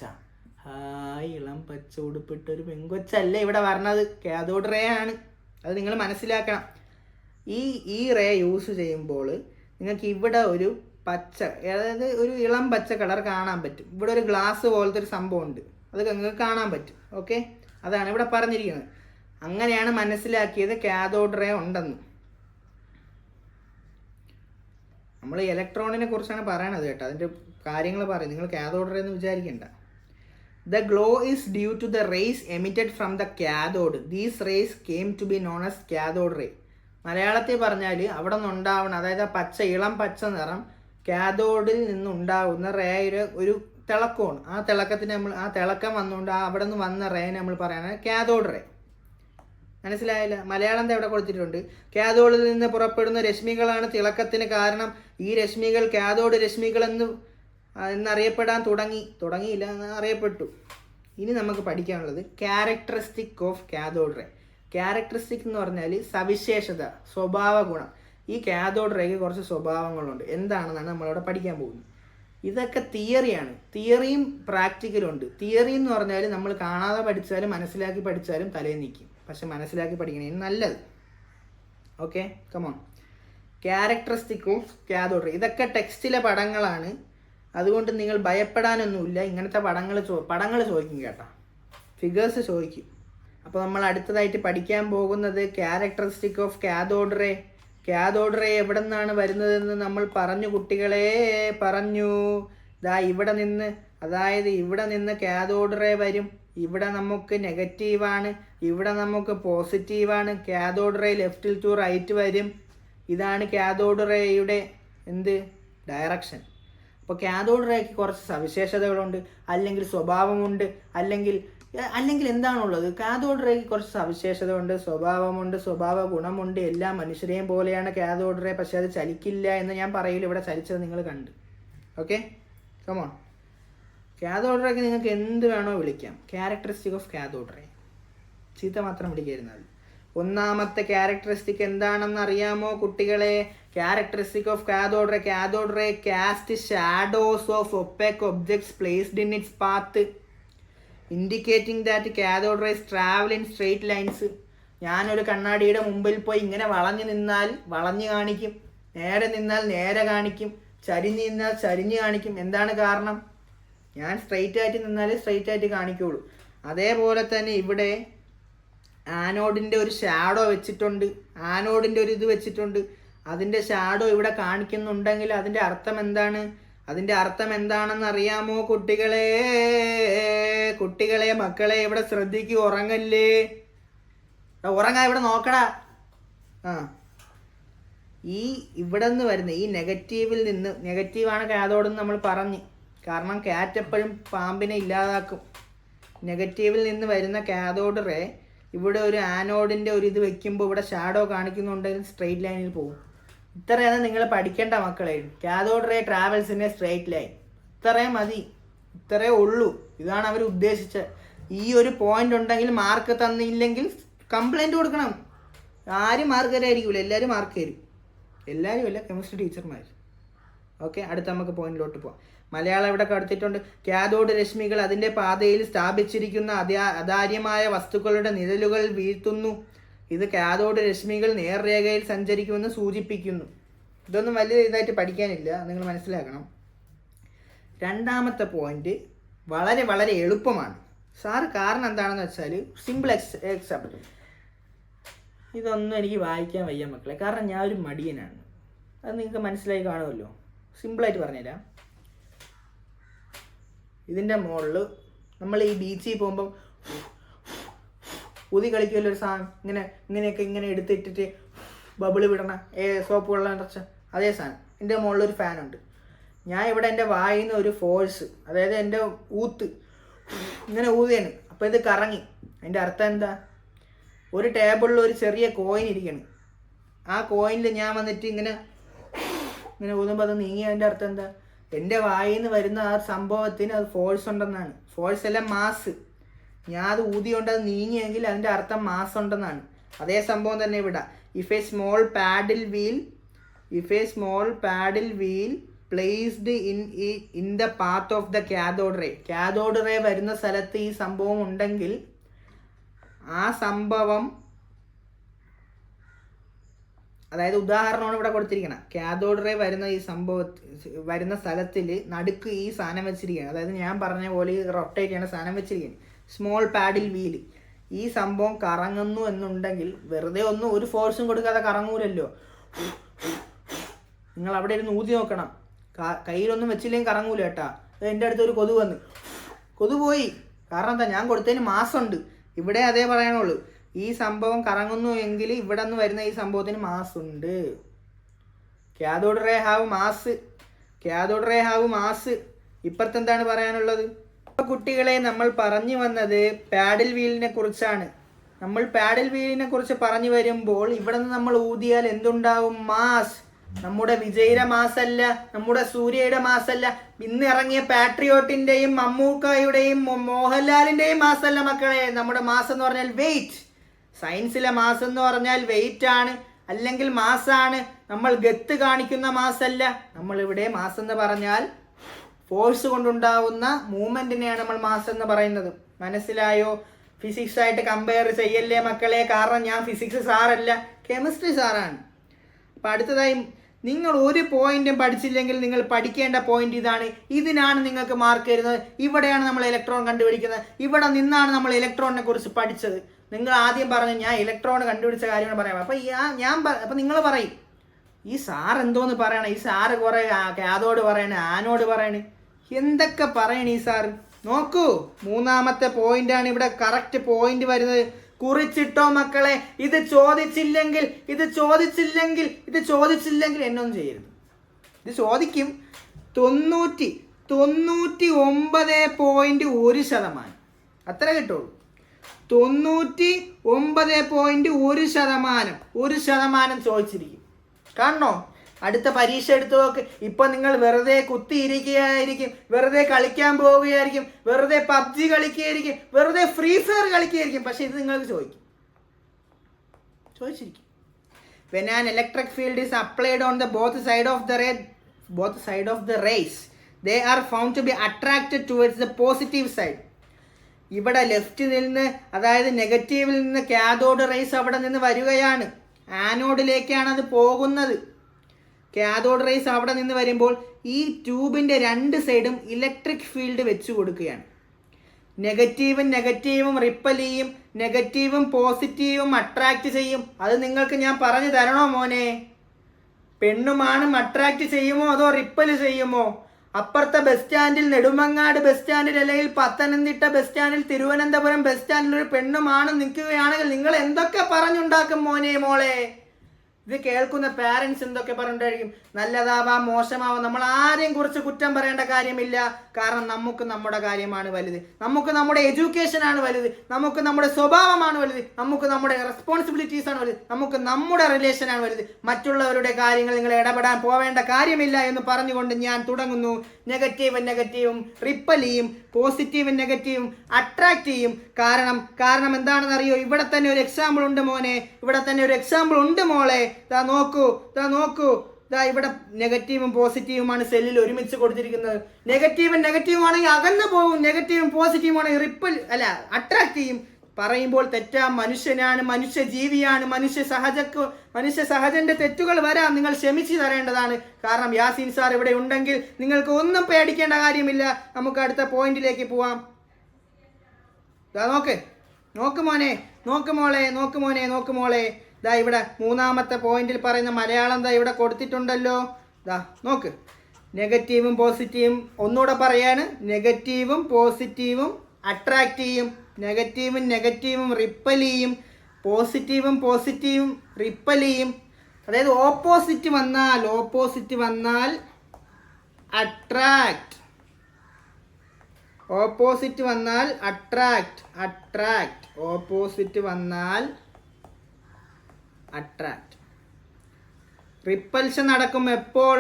ഉടുപ്പിട്ടൊരു പെങ്കൊച്ചല്ലേ ഇവിടെ പറഞ്ഞത്, കാഥോഡ് റേ ആണ്. അത് നിങ്ങൾ മനസ്സിലാക്കണം. ഈ റേ യൂസ് ചെയ്യുമ്പോൾ നിങ്ങൾക്ക് ഇവിടെ ഒരു പച്ച, അതായത് ഒരു ഇളം പച്ച കളർ കാണാൻ പറ്റും. ഇവിടെ ഒരു ഗ്ലാസ് പോലത്തെ ഒരു സംഭവം ഉണ്ട്, അത് നിങ്ങൾക്ക് കാണാൻ പറ്റും. ഓക്കെ, അതാണ് ഇവിടെ പറഞ്ഞിരിക്കുന്നത്. അങ്ങനെയാണ് മനസ്സിലാക്കിയത് കാഥോഡ് റേ ഉണ്ടെന്ന്. നമ്മൾ ഇലക്ട്രോണിനെ കുറിച്ചാണ് പറയണത് കേട്ടോ, അതിൻ്റെ കാര്യങ്ങൾ പറയും. നിങ്ങൾ കാഥോഡ് റേ എന്ന് വിചാരിക്കണ്ട. The glow is due to the rays emitted from the cathode. These rays came to be known as cathode ray. മലയാളത്തിൽ പറഞ്ഞാൽ അവിടെ നിന്നുണ്ടാവുന്ന, അതായത് ആ പച്ച ഇളം പച്ച നിറം കാഥോഡിൽ നിന്നുണ്ടാവുന്ന റേയുടെ ഒരു തിളക്കമാണ്. ആ തിളക്കത്തിന് ആ തിളക്കം വന്നുകൊണ്ട് അവിടെ നിന്ന് വന്ന റേനെ നമ്മൾ പറയുന്നത് കാഥോഡ് റേ. മനസ്സിലായില്ല? മലയാളം എവിടെ കൊടുത്തിട്ടുണ്ട്? കാഥോഡിൽ നിന്ന് പുറപ്പെടുന്ന രശ്മികളാണ് തിളക്കത്തിന് കാരണം. ഈ രശ്മികൾ കാഥോഡ് രശ്മികൾ എന്നറിയപ്പെടാൻ തുടങ്ങിയില്ല, അറിയപ്പെട്ടു. ഇനി നമുക്ക് പഠിക്കാനുള്ളത് characteristic of cathode ray. Characteristic എന്ന് പറഞ്ഞാൽ സവിശേഷത, സ്വഭാവ ഗുണം. ഈ കാഥോഡ് റേക്ക് കുറച്ച് സ്വഭാവങ്ങളുണ്ട്. എന്താണെന്നാണ് നമ്മളവിടെ പഠിക്കാൻ പോകുന്നത്. ഇതൊക്കെ തിയറിയാണ്. തിയറിയും പ്രാക്ടിക്കലും ഉണ്ട്. തിയറി എന്ന് പറഞ്ഞാൽ നമ്മൾ കാണാതെ പഠിച്ചാലും മനസ്സിലാക്കി പഠിച്ചാലും തലയിൽ നിൽക്കും. പക്ഷെ മനസ്സിലാക്കി പഠിക്കണേ നല്ലത്. Okay, come on. Characteristic of cathode ray. ഇതൊക്കെ ടെക്സ്റ്റിലെ പടങ്ങളാണ്, അതുകൊണ്ട് നിങ്ങൾ ഭയപ്പെടാനൊന്നുമില്ല. ഇങ്ങനത്തെ പടങ്ങൾ ചോദിക്കും കേട്ടോ, ഫിഗേഴ്സ് ചോദിക്കും. അപ്പോൾ നമ്മൾ അടുത്തതായിട്ട് പഠിക്കാൻ പോകുന്നത് characteristic of cathode ray. Cathode ray എവിടെ നിന്നാണ് വരുന്നതെന്ന് നമ്മൾ പറഞ്ഞു കുട്ടികളെ, പറഞ്ഞു. ഇവിടെ നിന്ന്, അതായത് ഇവിടെ നിന്ന് കാഥോഡ് റേ വരും. ഇവിടെ നമുക്ക് നെഗറ്റീവാണ്, ഇവിടെ നമുക്ക് പോസിറ്റീവാണ്. കാഥോഡ് റേ ലെഫ്റ്റിൽ ടു റൈറ്റ് വരും. ഇതാണ് കാഥോഡ് റേയുടെ ഡയറക്ഷൻ. അപ്പോൾ കാഥോഡ് റേക്ക് കുറച്ച് സവിശേഷതകളുണ്ട്, അല്ലെങ്കിൽ സ്വഭാവമുണ്ട്, അല്ലെങ്കിൽ എന്താണുള്ളത്? കാഥോഡ് റേക്ക് കുറച്ച് സവിശേഷത ഉണ്ട്, സ്വഭാവമുണ്ട്, സ്വഭാവ ഗുണമുണ്ട്. എല്ലാ മനുഷ്യരെയും പോലെയാണ് കാഥോഡ് റേ, പക്ഷെ അത് ചലിക്കില്ല എന്ന് ഞാൻ പറയില്ല. ഇവിടെ ചലിച്ചത് നിങ്ങൾ കണ്ട്. Okay, come on. കാഥോഡ് റേക്ക് നിങ്ങൾക്ക് എന്ത് വേണോ വിളിക്കാം. ക്യാരക്ടറിസ്റ്റിക് ഓഫ് കാഥോഡ് റേ, ചീത്ത മാത്രം വിളിക്കായിരുന്നാൽ. ഒന്നാമത്തെ ക്യാരക്ടറിസ്റ്റിക് എന്താണെന്ന് അറിയാമോ കുട്ടികളെ? Characteristic of cathode ray. Cathode ray cast shadows of opaque objects placed in its path, indicating that cathode rays travel in straight lines. ഞാനൊരു കണ്ണാടിയുടെ മുമ്പിൽ പോയി ഇങ്ങനെ വളഞ്ഞു നിന്നാൽ വളഞ്ഞു കാണിക്കും, നേരെ നിന്നാൽ നേരെ കാണിക്കും, ചരിഞ്ഞ് നിന്നാൽ ചരിഞ്ഞ് കാണിക്കും. എന്താണ് കാരണം? ഞാൻ സ്ട്രെയിറ്റ് ആയിട്ട് നിന്നാലേ സ്ട്രെയിറ്റ് ആയിട്ട് കാണിക്കുള്ളൂ. അതേപോലെ തന്നെ ഇവിടെ ആനോഡിൻ്റെ ഒരു ഷാഡോ വെച്ചിട്ടുണ്ട്, ആനോഡിൻ്റെ ഒരു ഇത് വെച്ചിട്ടുണ്ട്. അതിൻ്റെ ഷാഡോ ഇവിടെ കാണിക്കുന്നുണ്ടെങ്കിൽ അതിൻ്റെ അർത്ഥം എന്താണ്? അതിൻ്റെ അർത്ഥം എന്താണെന്ന് അറിയാമോ കുട്ടികളെ? മക്കളെ ഇവിടെ ശ്രദ്ധിക്കൂ, ഉറങ്ങല്ലേ, ഉറങ്ങാ, ഇവിടെ നോക്കടാ. ഇവിടെ നിന്ന് വരുന്ന ഈ നെഗറ്റീവിൽ നിന്ന്, നെഗറ്റീവാണ് കാഥോഡെന്ന് നമ്മൾ പറഞ്ഞു, കാരണം കാറ്റ് എപ്പോഴും പാമ്പിനെ ഇല്ലാതാക്കും. നെഗറ്റീവിൽ നിന്ന് വരുന്ന കാഥോഡ് റേ ഇവിടെ ഒരു ആനോഡിൻ്റെ ഒരു ഇത് വെക്കുമ്പോൾ ഇവിടെ ഷാഡോ കാണിക്കുന്നുണ്ടെങ്കിൽ സ്ട്രെയിറ്റ് ലൈനിൽ പോകും. ഇത്രയാണ് നിങ്ങൾ പഠിക്കേണ്ട മക്കളെ. Cathode ray travels in a straight line. ഇത്രയും മതി, ഇത്രയേ ഉള്ളൂ. ഇതാണ് അവർ ഉദ്ദേശിച്ചത്. ഈ ഒരു പോയിന്റ് ഉണ്ടെങ്കിൽ മാർക്ക് തന്നില്ലെങ്കിൽ കംപ്ലൈൻറ്റ് കൊടുക്കണം. ആരും മാർക്ക് തരായിരിക്കില്ല, എല്ലാവരും മാർക്ക് തരും. എല്ലാവരും അല്ല, കെമിസ്ട്രി ടീച്ചർമാർ. ഓക്കെ, അടുത്ത നമുക്ക് പോയിന്റിലോട്ട് പോവാം. മലയാളം ഇവിടെ കൊടുത്തിട്ടുണ്ട്. കാഥോഡ് രശ്മികൾ അതിൻ്റെ പാതയിൽ സ്ഥാപിച്ചിരിക്കുന്ന അധാര്യമായ വസ്തുക്കളുടെ നിഴലുകൾ വീഴ്ത്തുന്നു. ഇത് കാഥോഡ് രശ്മികൾ നേർരേഖയിൽ സഞ്ചരിക്കുമെന്ന് സൂചിപ്പിക്കുന്നു. ഇതൊന്നും വലിയ ഇതായിട്ട് പഠിക്കാനില്ല, നിങ്ങൾ മനസ്സിലാക്കണം. രണ്ടാമത്തെ പോയിന്റ് വളരെ വളരെ എളുപ്പമാണ് സാർ. കാരണം എന്താണെന്ന് വെച്ചാൽ സിമ്പിൾ എക്സാമ്പിൾ. ഇതൊന്നും എനിക്ക് വായിക്കാൻ വയ്യ മക്കളെ, കാരണം ഞാൻ ഒരു മടിയനാണ്. അത് നിങ്ങൾക്ക് മനസ്സിലായി കാണുമല്ലോ. സിമ്പിളായിട്ട് പറഞ്ഞുതരാം. ഇതിൻ്റെ മുകളിൽ നമ്മൾ ഈ ബീച്ചിൽ പോകുമ്പം ഊതി കളിക്കുമല്ലോ ഒരു സാധനം, ഇങ്ങനെ എടുത്തിട്ടിട്ട് ബബിള് വിടണ, സോപ്പ് വെള്ളം നിറച്ച അതേ സാധനം. എൻ്റെ മുകളിലൊരു ഫാനുണ്ട്. ഞാൻ ഇവിടെ എൻ്റെ വായിൽ നിന്ന് ഒരു ഫോഴ്സ്, അതായത് എൻ്റെ ഊത്ത് ഇങ്ങനെ ഊതിയാണ്. അപ്പോൾ ഇത് കറങ്ങി. അതിൻ്റെ അർത്ഥം എന്താ? ഒരു ടേബിളിൽ ഒരു ചെറിയ കോയിൻ ഇരിക്കണം. ആ കോയിനിൽ ഞാൻ വന്നിട്ട് ഇങ്ങനെ ഊതുമ്പോൾ അത് നീങ്ങി. അതിൻ്റെ അർത്ഥം എന്താ? എൻ്റെ വായിൽ നിന്ന് വരുന്ന ആ സംഭവത്തിന് അത് ഫോഴ്സ് ഉണ്ടെന്നാണ്. ഫോഴ്സ് അല്ല മാസ്. ഞാൻ അത് ഊതിയോണ്ട് അത് നീങ്ങിയെങ്കിൽ അതിൻ്റെ അർത്ഥം മാസ് ഉണ്ടെന്നാണ്. അതേ സംഭവം തന്നെ ഇവിടെ. If a small paddle wheel placed in the path of the cathode ray വരുന്ന സ്ഥലത്ത് ഈ സംഭവം ഉണ്ടെങ്കിൽ ആ സംഭവം, അതായത് ഉദാഹരണമാണ് ഇവിടെ കൊടുത്തിരിക്കണം. കാഥോഡ് റേ വരുന്ന ഈ വരുന്ന സ്ഥലത്തിൽ നടുക്ക് ഈ സാധനം വെച്ചിരിക്കുകയാണ്. അതായത് ഞാൻ പറഞ്ഞ പോലെ റൊട്ടേറ്റ് ചെയ്യണ സാധനം വെച്ചിരിക്കുകയാണ്. Small paddle wheel. ഈ സംഭവം കറങ്ങുന്നു എന്നുണ്ടെങ്കിൽ വെറുതെ ഒന്നും ഒരു ഫോഴ്സും കൊടുക്കാതെ കറങ്ങൂലല്ലോ. നിങ്ങൾ അവിടെ ഇരുന്ന് ഊതി നോക്കണം. കയ്യിലൊന്നും വെച്ചില്ലെങ്കിൽ കറങ്ങൂല കേട്ടാ. എൻ്റെ അടുത്ത് ഒരു കൊതു വന്ന്, കൊതു പോയി. കാരണം എന്താ, ഞാൻ കൊടുത്തതിന് മാസമുണ്ട്. ഇവിടെ അതേ പറയാനുള്ളൂ. ഈ സംഭവം കറങ്ങുന്നു എങ്കിൽ ഇവിടെ നിന്ന് വരുന്ന ഈ സംഭവത്തിന് മാസ് ഉണ്ട്. Cathode ray have mass. ഇപ്പുറത്തെന്താണ് പറയാനുള്ളത്? കുട്ടികളെ, നമ്മൾ പറഞ്ഞു വന്നത് പാഡിൽ വീലിനെ കുറിച്ചാണ്. നമ്മൾ പാഡിൽ വീലിനെ കുറിച്ച് പറഞ്ഞു വരുമ്പോൾ ഇവിടെ നിന്ന് നമ്മൾ ഊതിയാൽ എന്തുണ്ടാവും? മാസ്. നമ്മുടെ വിജയുടെ മാസല്ല, നമ്മുടെ സൂര്യയുടെ മാസല്ല, ഇന്ന് ഇറങ്ങിയ പാട്രിയോട്ടിന്റെയും മമ്മൂക്കായുടെയും മോഹൻലാലിന്റെയും മാസല്ല മക്കളെ. നമ്മുടെ മാസം എന്ന് പറഞ്ഞാൽ വെയിറ്റ്. സയൻസിലെ മാസം എന്ന് പറഞ്ഞാൽ വെയിറ്റ് ആണ്, അല്ലെങ്കിൽ മാസാണ്. നമ്മൾ ഗത്ത് കാണിക്കുന്ന മാസല്ല. നമ്മളിവിടെ മാസം എന്ന് പറഞ്ഞാൽ ഫോഴ്സ് കൊണ്ടുണ്ടാവുന്ന മൂവ്മെന്റിനെയാണ് നമ്മൾ മാസം എന്ന് പറയുന്നത്. മനസ്സിലായോ? ഫിസിക്സ് ആയിട്ട് കമ്പയർ ചെയ്യല്ലേ മക്കളെ. കാരണം ഞാൻ ഫിസിക്സ് സാറല്ല, കെമിസ്ട്രി സാറാണ്. അപ്പം അടുത്തതായി, നിങ്ങൾ ഒരു പോയിന്റും പഠിച്ചില്ലെങ്കിൽ നിങ്ങൾ പഠിക്കേണ്ട പോയിന്റ് ഇതാണ്. ഇതിനാണ് നിങ്ങൾക്ക് മാർക്ക് തരുന്നത്. ഇവിടെയാണ് നമ്മൾ ഇലക്ട്രോൺ കണ്ടുപിടിക്കുന്നത്. ഇവിടെ നിന്നാണ് നമ്മൾ ഇലക്ട്രോണിനെ കുറിച്ച് പഠിച്ചത്. നിങ്ങൾ ആദ്യം പറഞ്ഞു ഞാൻ ഇലക്ട്രോൺ കണ്ടുപിടിച്ച കാര്യമാണ് പറയാം. അപ്പം നിങ്ങൾ പറയും ഈ സാർ എന്തോന്ന് പറയണം, ഈ സാറ് കുറെ കാഥോഡ് പറയണേ, ആനോട് പറയണേ, എന്തൊക്കെ പറയണ ഈ സാർ. നോക്കൂ, മൂന്നാമത്തെ പോയിന്റാണ് ഇവിടെ കറക്റ്റ് പോയിന്റ് വരുന്നത്. കുറിച്ചിട്ടോ മക്കളെ. ഇത് ചോദിച്ചില്ലെങ്കിൽ എന്നൊന്നും ചെയ്യരുത്. ഇത് ചോദിക്കും. 99.1%. അത്ര കിട്ടുള്ളൂ. 99.1%. 1% ചോദിച്ചിരിക്കും. കാണണോ? അടുത്ത പരീക്ഷ എടുത്തു നോക്ക്. ഇപ്പൊ നിങ്ങൾ വെറുതെ കുത്തിയിരിക്കുകയായിരിക്കും, വെറുതെ കളിക്കാൻ പോവുകയായിരിക്കും, വെറുതെ PUBG കളിക്കുകയായിരിക്കും, വെറുതെ ഫ്രീ ഫയർ കളിക്കുകയായിരിക്കും. പക്ഷെ ഇത് നിങ്ങൾക്ക് ചോദിച്ചിരിക്കും. When an electric field is applied on the both side of the rays, they are found to be attracted towards the positive side. ഇവിടെ ലെഫ്റ്റിൽ നിന്ന്, അതായത് നെഗറ്റീവിൽ നിന്ന് കാഥോഡ് റേസ് അവിടെ നിന്ന് വരികയാണ്. ആനോഡിലേക്കാണ് അത് പോകുന്നത്. കാഥോഡ് റേസ് അവിടെ നിന്ന് വരുമ്പോൾ ഈ ട്യൂബിൻ്റെ രണ്ട് സൈഡും ഇലക്ട്രിക് ഫീൽഡ് വെച്ച് കൊടുക്കുകയാണ്. നെഗറ്റീവും റിപ്പൽ ചെയ്യും, നെഗറ്റീവും പോസിറ്റീവും അട്രാക്റ്റ് ചെയ്യും. അത് നിങ്ങൾക്ക് ഞാൻ പറഞ്ഞു തരണോ മോനെ? പെണ്ണുമാണും അട്രാക്റ്റ് ചെയ്യുമോ അതോ റിപ്പൽ ചെയ്യുമോ? അപ്പുറത്തെ ബസ് സ്റ്റാൻഡിൽ, നെടുമങ്ങാട് ബസ് സ്റ്റാൻഡിൽ, അല്ലെങ്കിൽ പത്തനംതിട്ട ബസ് സ്റ്റാൻഡിൽ, തിരുവനന്തപുരം ബസ് സ്റ്റാൻഡിൽ ഒരു പെണ്ണുമാണ് നിൽക്കുകയാണെങ്കിൽ നിങ്ങൾ എന്തൊക്കെ പറഞ്ഞുണ്ടാക്കും മോനെ, മോളെ? ഇത് കേൾക്കുന്ന പാരൻസ് എന്തൊക്കെ പറഞ്ഞിട്ടായിരിക്കും? നല്ലതാവാം, മോശമാവാം. നമ്മൾ ആരെയും കുറിച്ച് കുറ്റം പറയേണ്ട കാര്യമില്ല. കാരണം നമുക്ക് നമ്മുടെ കാര്യമാണ് വലുത്. നമുക്ക് നമ്മുടെ എഡ്യൂക്കേഷനാണ് വലുത്. നമുക്ക് നമ്മുടെ സ്വഭാവമാണ് വലുത്. നമുക്ക് നമ്മുടെ റെസ്പോൺസിബിലിറ്റീസ് ആണ് വലുത്. നമുക്ക് നമ്മുടെ റിലേഷനാണ് വലുത്. മറ്റുള്ളവരുടെ കാര്യങ്ങൾ നിങ്ങൾ ഇടപെടാൻ പോവേണ്ട കാര്യമില്ല എന്ന് പറഞ്ഞുകൊണ്ട് ഞാൻ തുടങ്ങുന്നു. നെഗറ്റീവും റിപ്പൽ ചെയ്യും, പോസിറ്റീവും നെഗറ്റീവും അട്രാക്റ്റ് ചെയ്യും. കാരണം എന്താണെന്ന് അറിയോ? ഇവിടെ തന്നെ ഒരു എക്സാമ്പിൾ ഉണ്ട് മോനെ, ഇവിടെ തന്നെ ഒരു എക്സാമ്പിൾ ഉണ്ട് മോളെ. ദാ നോക്കൂ. ഇവിടെ നെഗറ്റീവും പോസിറ്റീവുമാണ് സെല്ലിൽ ഒരുമിച്ച് കൊടുത്തിരിക്കുന്നത്. നെഗറ്റീവും ആണെങ്കിൽ അകന്നു പോകും, നെഗറ്റീവും പോസിറ്റീവും ആണെങ്കിൽ അട്രാക്ട് ചെയ്യും. പറയുമ്പോൾ തെറ്റാ. മനുഷ്യനാണ്, മനുഷ്യ ജീവിയാണ്, മനുഷ്യ സഹജന്റെ തെറ്റുകൾ വരാം. നിങ്ങൾ ക്ഷമിച്ചു തരേണ്ടതാണ്. കാരണം യാസീൻ സാർ ഇവിടെ ഉണ്ടെങ്കിൽ നിങ്ങൾക്ക് ഒന്നും പേടിക്കേണ്ട കാര്യമില്ല. നമുക്ക് അടുത്ത പോയിന്റിലേക്ക് പോവാം. നോക്ക് മോളെ. ദാ ഇവിടെ മൂന്നാമത്തെ പോയിന്റിൽ പറയുന്ന മലയാളം ഇവിടെ കൊടുത്തിട്ടുണ്ടല്ലോ. നോക്ക്. നെഗറ്റീവും പോസിറ്റീവും ഒന്നുകൂടെ പറയാണ്. നെഗറ്റീവും പോസിറ്റീവും അട്രാക്റ്റ് ചെയ്യും, നെഗറ്റീവും റിപ്പൽ ചെയ്യും, പോസിറ്റീവും റിപ്പൽ ചെയ്യും. അതായത് ഓപ്പോസിറ്റ് വന്നാൽ അട്രാക്റ്റ്, ഓപ്പോസിറ്റ് വന്നാൽ അട്രാക്റ്റ്. റിപ്പൽഷൻ നടക്കും എപ്പോൾ?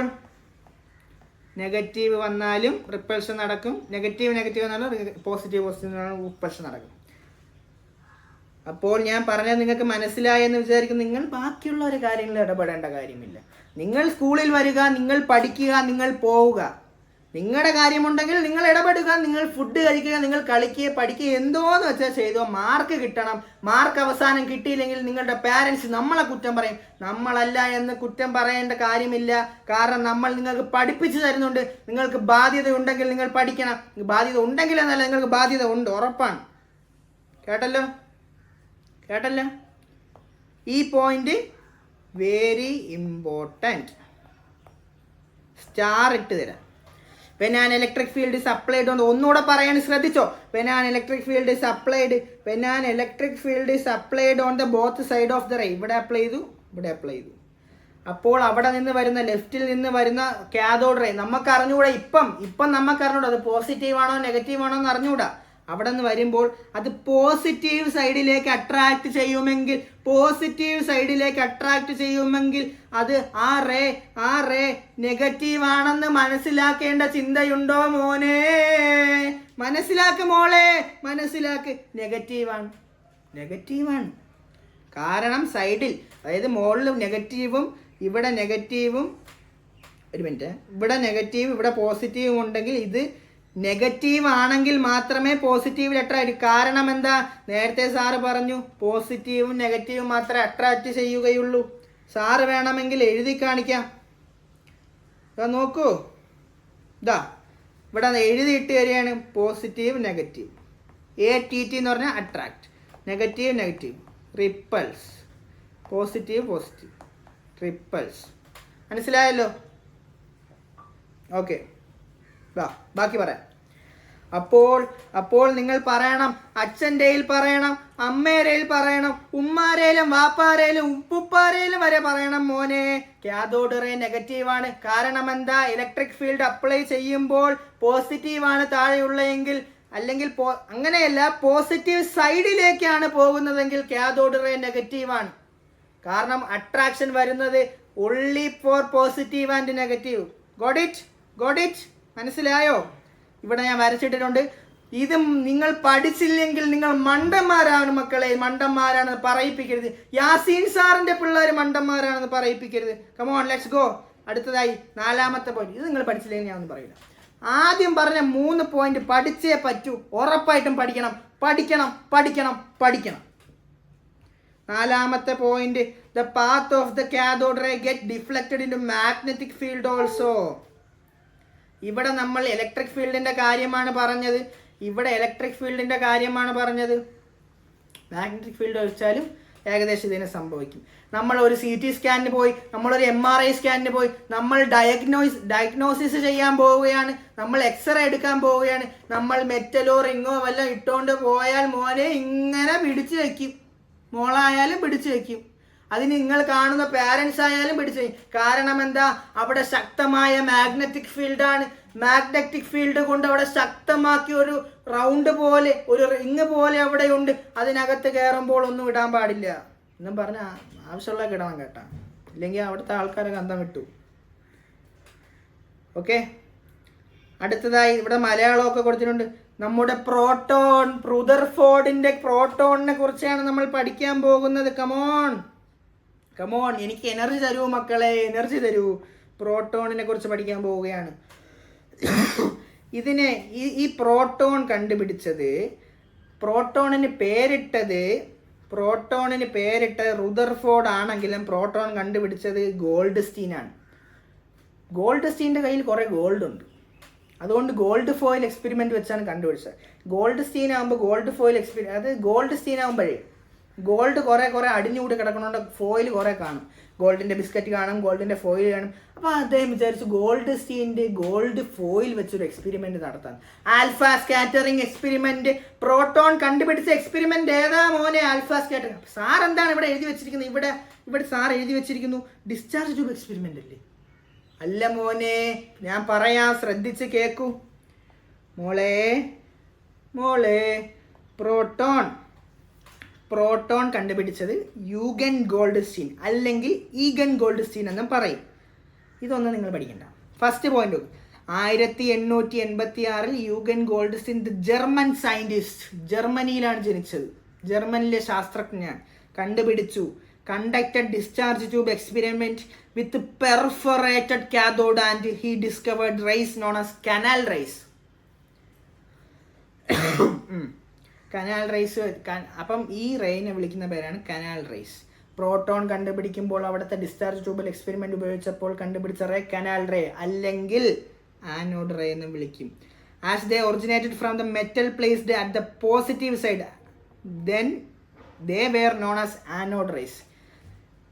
നെഗറ്റീവ് വന്നാലും റിപ്പൾഷൻ നടക്കും, നെഗറ്റീവ് വന്നാലും പോസിറ്റീവ് റിപ്പൾഷൻ നടക്കും. അപ്പോൾ ഞാൻ പറഞ്ഞത് നിങ്ങൾക്ക് മനസ്സിലായെന്ന് വിചാരിക്കും. നിങ്ങൾ ബാക്കിയുള്ള ഒരു കാര്യങ്ങളിൽ ഇടപെടേണ്ട കാര്യമില്ല. നിങ്ങൾ സ്കൂളിൽ വരിക, നിങ്ങൾ പഠിക്കുക, നിങ്ങൾ പോവുക. നിങ്ങളുടെ കാര്യമുണ്ടെങ്കിൽ നിങ്ങൾ ഇടപെടുക, നിങ്ങൾ ഫുഡ് കഴിക്കുക, നിങ്ങൾ കളിക്കുക, പഠിക്കുക, എന്തോന്ന് വെച്ചാൽ ചെയ്തോ. മാർക്ക് കിട്ടണം. മാർക്ക് അവസാനം കിട്ടിയില്ലെങ്കിൽ നിങ്ങളുടെ പാരൻസ് നമ്മളെ കുറ്റം പറയും. നമ്മളല്ല എന്ന് കുറ്റം പറയേണ്ട കാര്യമില്ല. കാരണം നമ്മൾ നിങ്ങൾക്ക് പഠിപ്പിച്ചു തരുന്നുണ്ട്. നിങ്ങൾക്ക് ബാധ്യത ഉണ്ടെങ്കിൽ നിങ്ങൾ പഠിക്കണം. ബാധ്യത ഉണ്ടെങ്കിൽ എന്നല്ല, നിങ്ങൾക്ക് ബാധ്യത ഉണ്ട്, ഉറപ്പാണ്. കേട്ടല്ലോ? ഈ പോയിന്റ് വെരി ഇമ്പോർട്ടൻറ്റ്. സ്റ്റാർ ഇട്ട് തരാം. When an electric field is applied on, ഒന്നുകൂടെ പറയാൻ ശ്രദ്ധിച്ചോ. When an electric field is applied on the both side of the ray. ഇവിടെ അപ്ലൈ ചെയ്തു. അപ്പോൾ അവിടെ നിന്ന് വരുന്ന, ലെഫ്റ്റിൽ നിന്ന് വരുന്ന കാഥോഡ് റേ നമുക്ക് അറിഞ്ഞുകൂടാ. ഇപ്പം നമുക്ക് അറിഞ്ഞൂടാ അത് പോസിറ്റീവ് ആണോ നെഗറ്റീവ് ആണോ എന്ന് അറിഞ്ഞുകൂടാ. അവിടെ നിന്ന് വരുമ്പോൾ അത് പോസിറ്റീവ് സൈഡിലേക്ക് അട്രാക്ട് ചെയ്യുമെങ്കിൽ അത് ആ റേ നെഗറ്റീവ് ആണെന്ന് മനസ്സിലാക്കേണ്ട ചിന്തയുണ്ടോ മോനെ? മനസ്സിലാക്ക്. നെഗറ്റീവാണ്. കാരണം സൈഡിൽ, അതായത് മുകളിൽ നെഗറ്റീവും ഇവിടെ നെഗറ്റീവും, ഇവിടെ നെഗറ്റീവ് ഇവിടെ പോസിറ്റീവും ഉണ്ടെങ്കിൽ ഇത് നെഗറ്റീവ് ആണെങ്കിൽ മാത്രമേ പോസിറ്റീവ് അട്രാക്ട്. കാരണം എന്താ? നേരത്തെ സാറ് പറഞ്ഞു പോസിറ്റീവും നെഗറ്റീവും മാത്രമേ അട്രാക്ട് ചെയ്യുകയുള്ളൂ. സാറ് വേണമെങ്കിൽ എഴുതി കാണിക്കാം. നോക്കൂ, ഇവിടെ എഴുതിയിട്ട് വരികയാണ് പോസിറ്റീവ് നെഗറ്റീവ്. ATT എന്ന് പറഞ്ഞാൽ attract, negative Repulse, positive Repulse. മനസ്സിലായല്ലോ? ഓക്കെ, ബാക്കി പറയാം. അപ്പോൾ നിങ്ങൾ പറയണം, അച്ഛൻ്റെയിൽ പറയണം, അമ്മേരയിൽ പറയണം, ഉമ്മാരേലും വാപ്പാരേലും ഉപ്പുപ്പാരേലും വരെ പറയണം, മോനെ കാഥോഡ് റേ നെഗറ്റീവാണ്. കാരണം എന്താ? ഇലക്ട്രിക് ഫീൽഡ് അപ്ലൈ ചെയ്യുമ്പോൾ പോസിറ്റീവാണ് താഴെയുള്ളതെങ്കിൽ, അല്ലെങ്കിൽ അങ്ങനെയല്ല, പോസിറ്റീവ് സൈഡിലേക്കാണ് പോകുന്നതെങ്കിൽ കാഥോഡ് റേ നെഗറ്റീവാണ്. കാരണം അട്രാക്ഷൻ വരുന്നത് only for positive and negative. Got it? മനസ്സിലായോ? ഇവിടെ ഞാൻ വരച്ചിട്ടിട്ടുണ്ട്. ഇത് നിങ്ങൾ പഠിച്ചില്ലെങ്കിൽ നിങ്ങൾ മണ്ടന്മാരാണ് മക്കളെ, മണ്ടന്മാരാണെന്ന് പറയിപ്പിക്കരുത്. യാസീൻ സാറിന്റെ പിള്ളേർ മണ്ടന്മാരാണെന്ന് പറയിപ്പിക്കരുത്. Come on, let's go. അടുത്തതായി 4ാമത്തെ പോയിന്റ്. ഇത് നിങ്ങൾ പഠിച്ചില്ലെങ്കിൽ ഞാൻ ഒന്നും പറയില്ല. ആദ്യം പറഞ്ഞ 3 പോയിന്റ് പഠിച്ചേ പറ്റൂ. ഉറപ്പായിട്ടും പഠിക്കണം. 4ാമത്തെ point, the path of the cathode ray get deflected into magnetic field also. ഇവിടെ നമ്മൾ ഇലക്ട്രിക് ഫീൽഡിന്റെ കാര്യമാണ് പറഞ്ഞത്. മാഗ്നറ്റിക് ഫീൽഡ് വെച്ചാലും ഏകദേശം ഇതിനെ സംഭവിക്കും. നമ്മൾ ഒരു CT സ്കാനിന് പോയി, നമ്മളൊരു MRI സ്കാനിന് പോയി, നമ്മൾ ഡയഗ്നോസിസ് ചെയ്യാൻ പോവുകയാണ്, നമ്മൾ എക്സ്റേ എടുക്കാൻ പോവുകയാണ്, നമ്മൾ മെറ്റലോ റിങ്ങോ വല്ലതും ഇട്ടുകൊണ്ട് പോയാൽ മോനെ ഇങ്ങനെ പിടിച്ചു വയ്ക്കും, മോളായാലും പിടിച്ചു വയ്ക്കും. അതിന് നിങ്ങൾ കാണുന്ന പാരൻസ് ആയാലും പിടിച്ചു വയ്ക്കും. കാരണം എന്താ? അവിടെ ശക്തമായ മാഗ്നറ്റിക് ഫീൽഡാണ്. മാഗ്നറ്റിക് ഫീൽഡ് കൊണ്ട് അവിടെ ശക്തമാക്കി ഒരു റൗണ്ട് പോലെ, ഒരു റിങ് പോലെ അവിടെ ഉണ്ട്. അതിനകത്ത് കയറുമ്പോൾ ഒന്നും ഇടാൻ പാടില്ല എന്നും പറഞ്ഞ ആവശ്യമുള്ള ഇടണം കേട്ടാ, ഇല്ലെങ്കിൽ അവിടുത്തെ ആൾക്കാരൊക്കെ അന്തം വിട്ടു. ഓക്കെ, അടുത്തതായി ഇവിടെ മലയാളമൊക്കെ കൊടുത്തിട്ടുണ്ട്. നമ്മുടെ പ്രോട്ടോൺ, റുദർഫോർഡിന്റെ പ്രോട്ടോണിനെ കുറിച്ചാണ് നമ്മൾ പഠിക്കാൻ പോകുന്നത്. കമോൺ, എനിക്ക് എനർജി തരൂ മക്കളെ, എനർജി തരൂ. പ്രോട്ടോണിനെ കുറിച്ച് പഠിക്കാൻ പോവുകയാണ്. ഇതിനെ ഈ പ്രോട്ടോൺ കണ്ടുപിടിച്ചത്, പ്രോട്ടോണിന് പേരിട്ടത് റുദർഫോർഡ് ആണെങ്കിലും പ്രോട്ടോൺ കണ്ടുപിടിച്ചത് ഗോൾഡ്സ്റ്റീൻ ആണ്. ഗോൾഡ്സ്റ്റീൻ്റെ കയ്യിൽ കുറേ ഗോൾഡ് ഉണ്ട്. അതുകൊണ്ട് ഗോൾഡ് ഫോയിൽ എക്സ്പെരിമെന്റ് വെച്ചാണ് കണ്ടുപിടിച്ചത്. ഗോൾഡ്സ്റ്റീൻ ആകുമ്പോൾ ഗോൾഡ്സ്റ്റീൻ ആകുമ്പോഴേ ഗോൾഡ് കുറേ അടിഞ്ഞുകൂടി കിടക്കണോണ്ട് ഫോയിൽ കുറേ കാണും. ഗോൾഡിന്റെ ബിസ്ക്കറ്റ് കാണും, ഗോൾഡിന്റെ ഫോയിൽ കാണും. അപ്പോൾ അദ്ദേഹം വിചാരിച്ചു ഗോൾഡ്സ്റ്റീൻ്റെ ഗോൾഡ് ഫോയിൽ വെച്ചൊരു എക്സ്പെരിമെന്റ് നടത്താൻ. Alpha scattering experiment. പ്രോട്ടോൺ കണ്ടുപിടിച്ച എക്സ്പെരിമെന്റ് ഏതാ മോനെ? Alpha scattering. സാർ എന്താണ് ഇവിടെ എഴുതി വെച്ചിരിക്കുന്നത്? ഇവിടെ സാർ എഴുതി വെച്ചിരിക്കുന്നു ഡിസ്ചാർജ് ട്യൂബ് എക്സ്പെരിമെന്റ് അല്ലേ? അല്ല മോനെ, ഞാൻ പറയാം, ശ്രദ്ധിച്ച് കേൾക്കൂ മോളെ. പ്രോട്ടോൺ കണ്ടുപിടിച്ചത് യൂഗൻ ഗോൾഡ്സ്റ്റീൻ അല്ലെങ്കിൽ ഈഗൻ ഗോൾഡ്സ്റ്റീൻ എന്നും പറയും. ഇതൊന്നും നിങ്ങൾ പഠിക്കണ്ട. First point, 1886 Eugen ഗോൾഡ്സ്റ്റിൻ German scientist, ജർമ്മനിയിലാണ് ജനിച്ചത്, ജർമ്മനിലെ ശാസ്ത്രജ്ഞൻ കണ്ടുപിടിച്ചു conducted discharge tube experiment with perforated cathode and he discovered rays known as canal rays. Canal rays. അപ്പം ഈ റേനെ വിളിക്കുന്ന പേരാണ് കനാൽ റേസ്. പ്രോട്ടോൺ കണ്ടുപിടിക്കുമ്പോൾ അവിടുത്തെ ഡിസ്ചാർജ് ട്യൂബിൽ എക്സ്പെരിമെന്റ് ഉപയോഗിച്ചപ്പോൾ കണ്ടുപിടിച്ച റേ കനാൽ റേ അല്ലെങ്കിൽ ആനോഡ് റേ എന്ന് വിളിക്കും. As they originated from the metal placed at the positive side then they were known as anode rays.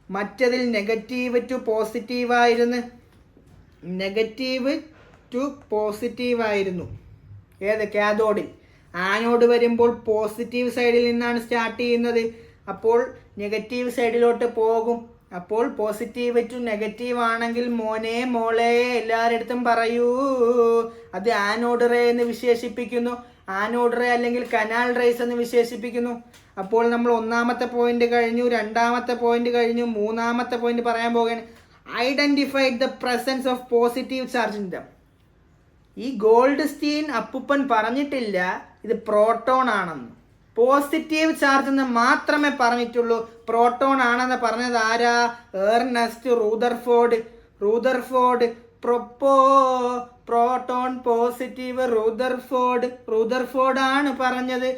മറ്റതിൽ നെഗറ്റീവ് ടു പോസിറ്റീവായിരുന്നു, നെഗറ്റീവ് ടു പോസിറ്റീവായിരുന്നു ഏത് കാഥോഡിൽ. ആനോഡ് വരുമ്പോൾ പോസിറ്റീവ് സൈഡിൽ നിന്നാണ് സ്റ്റാർട്ട് ചെയ്യുന്നത്, അപ്പോൾ നെഗറ്റീവ് സൈഡിലോട്ട് പോകും. അപ്പോൾ പോസിറ്റീവ് ടു നെഗറ്റീവ് ആണെങ്കിൽ മോനെ മോളെ എല്ലാവരുടെ അടുത്തും പറയൂ അത് ആനോഡ് റേ എന്ന് വിശേഷിപ്പിക്കുന്നു, ആനോഡ് റേ അല്ലെങ്കിൽ കനാൽ റേസ് എന്ന് വിശേഷിപ്പിക്കുന്നു. അപ്പോൾ നമ്മൾ ഒന്നാമത്തെ പോയിന്റ് കഴിഞ്ഞു, രണ്ടാമത്തെ പോയിന്റ് കഴിഞ്ഞു, മൂന്നാമത്തെ പോയിന്റ് പറയാൻ പോകുകയാണ്. Identified the presence of positive charge in them. ഈ ഗോൾഡ്സ്റ്റീൻ അപ്പുപ്പൻ പറഞ്ഞിട്ടില്ല ഇത് പ്രോട്ടോൺ ആണെന്ന്, പോസിറ്റീവ് ചാർജ് എന്ന് മാത്രമേ പറഞ്ഞിട്ടുള്ളൂ. പ്രോട്ടോൺ ആണെന്ന് പറഞ്ഞത് ആരാ? Ernest Rutherford. Proton positive Rutherford ആണ് പറഞ്ഞത്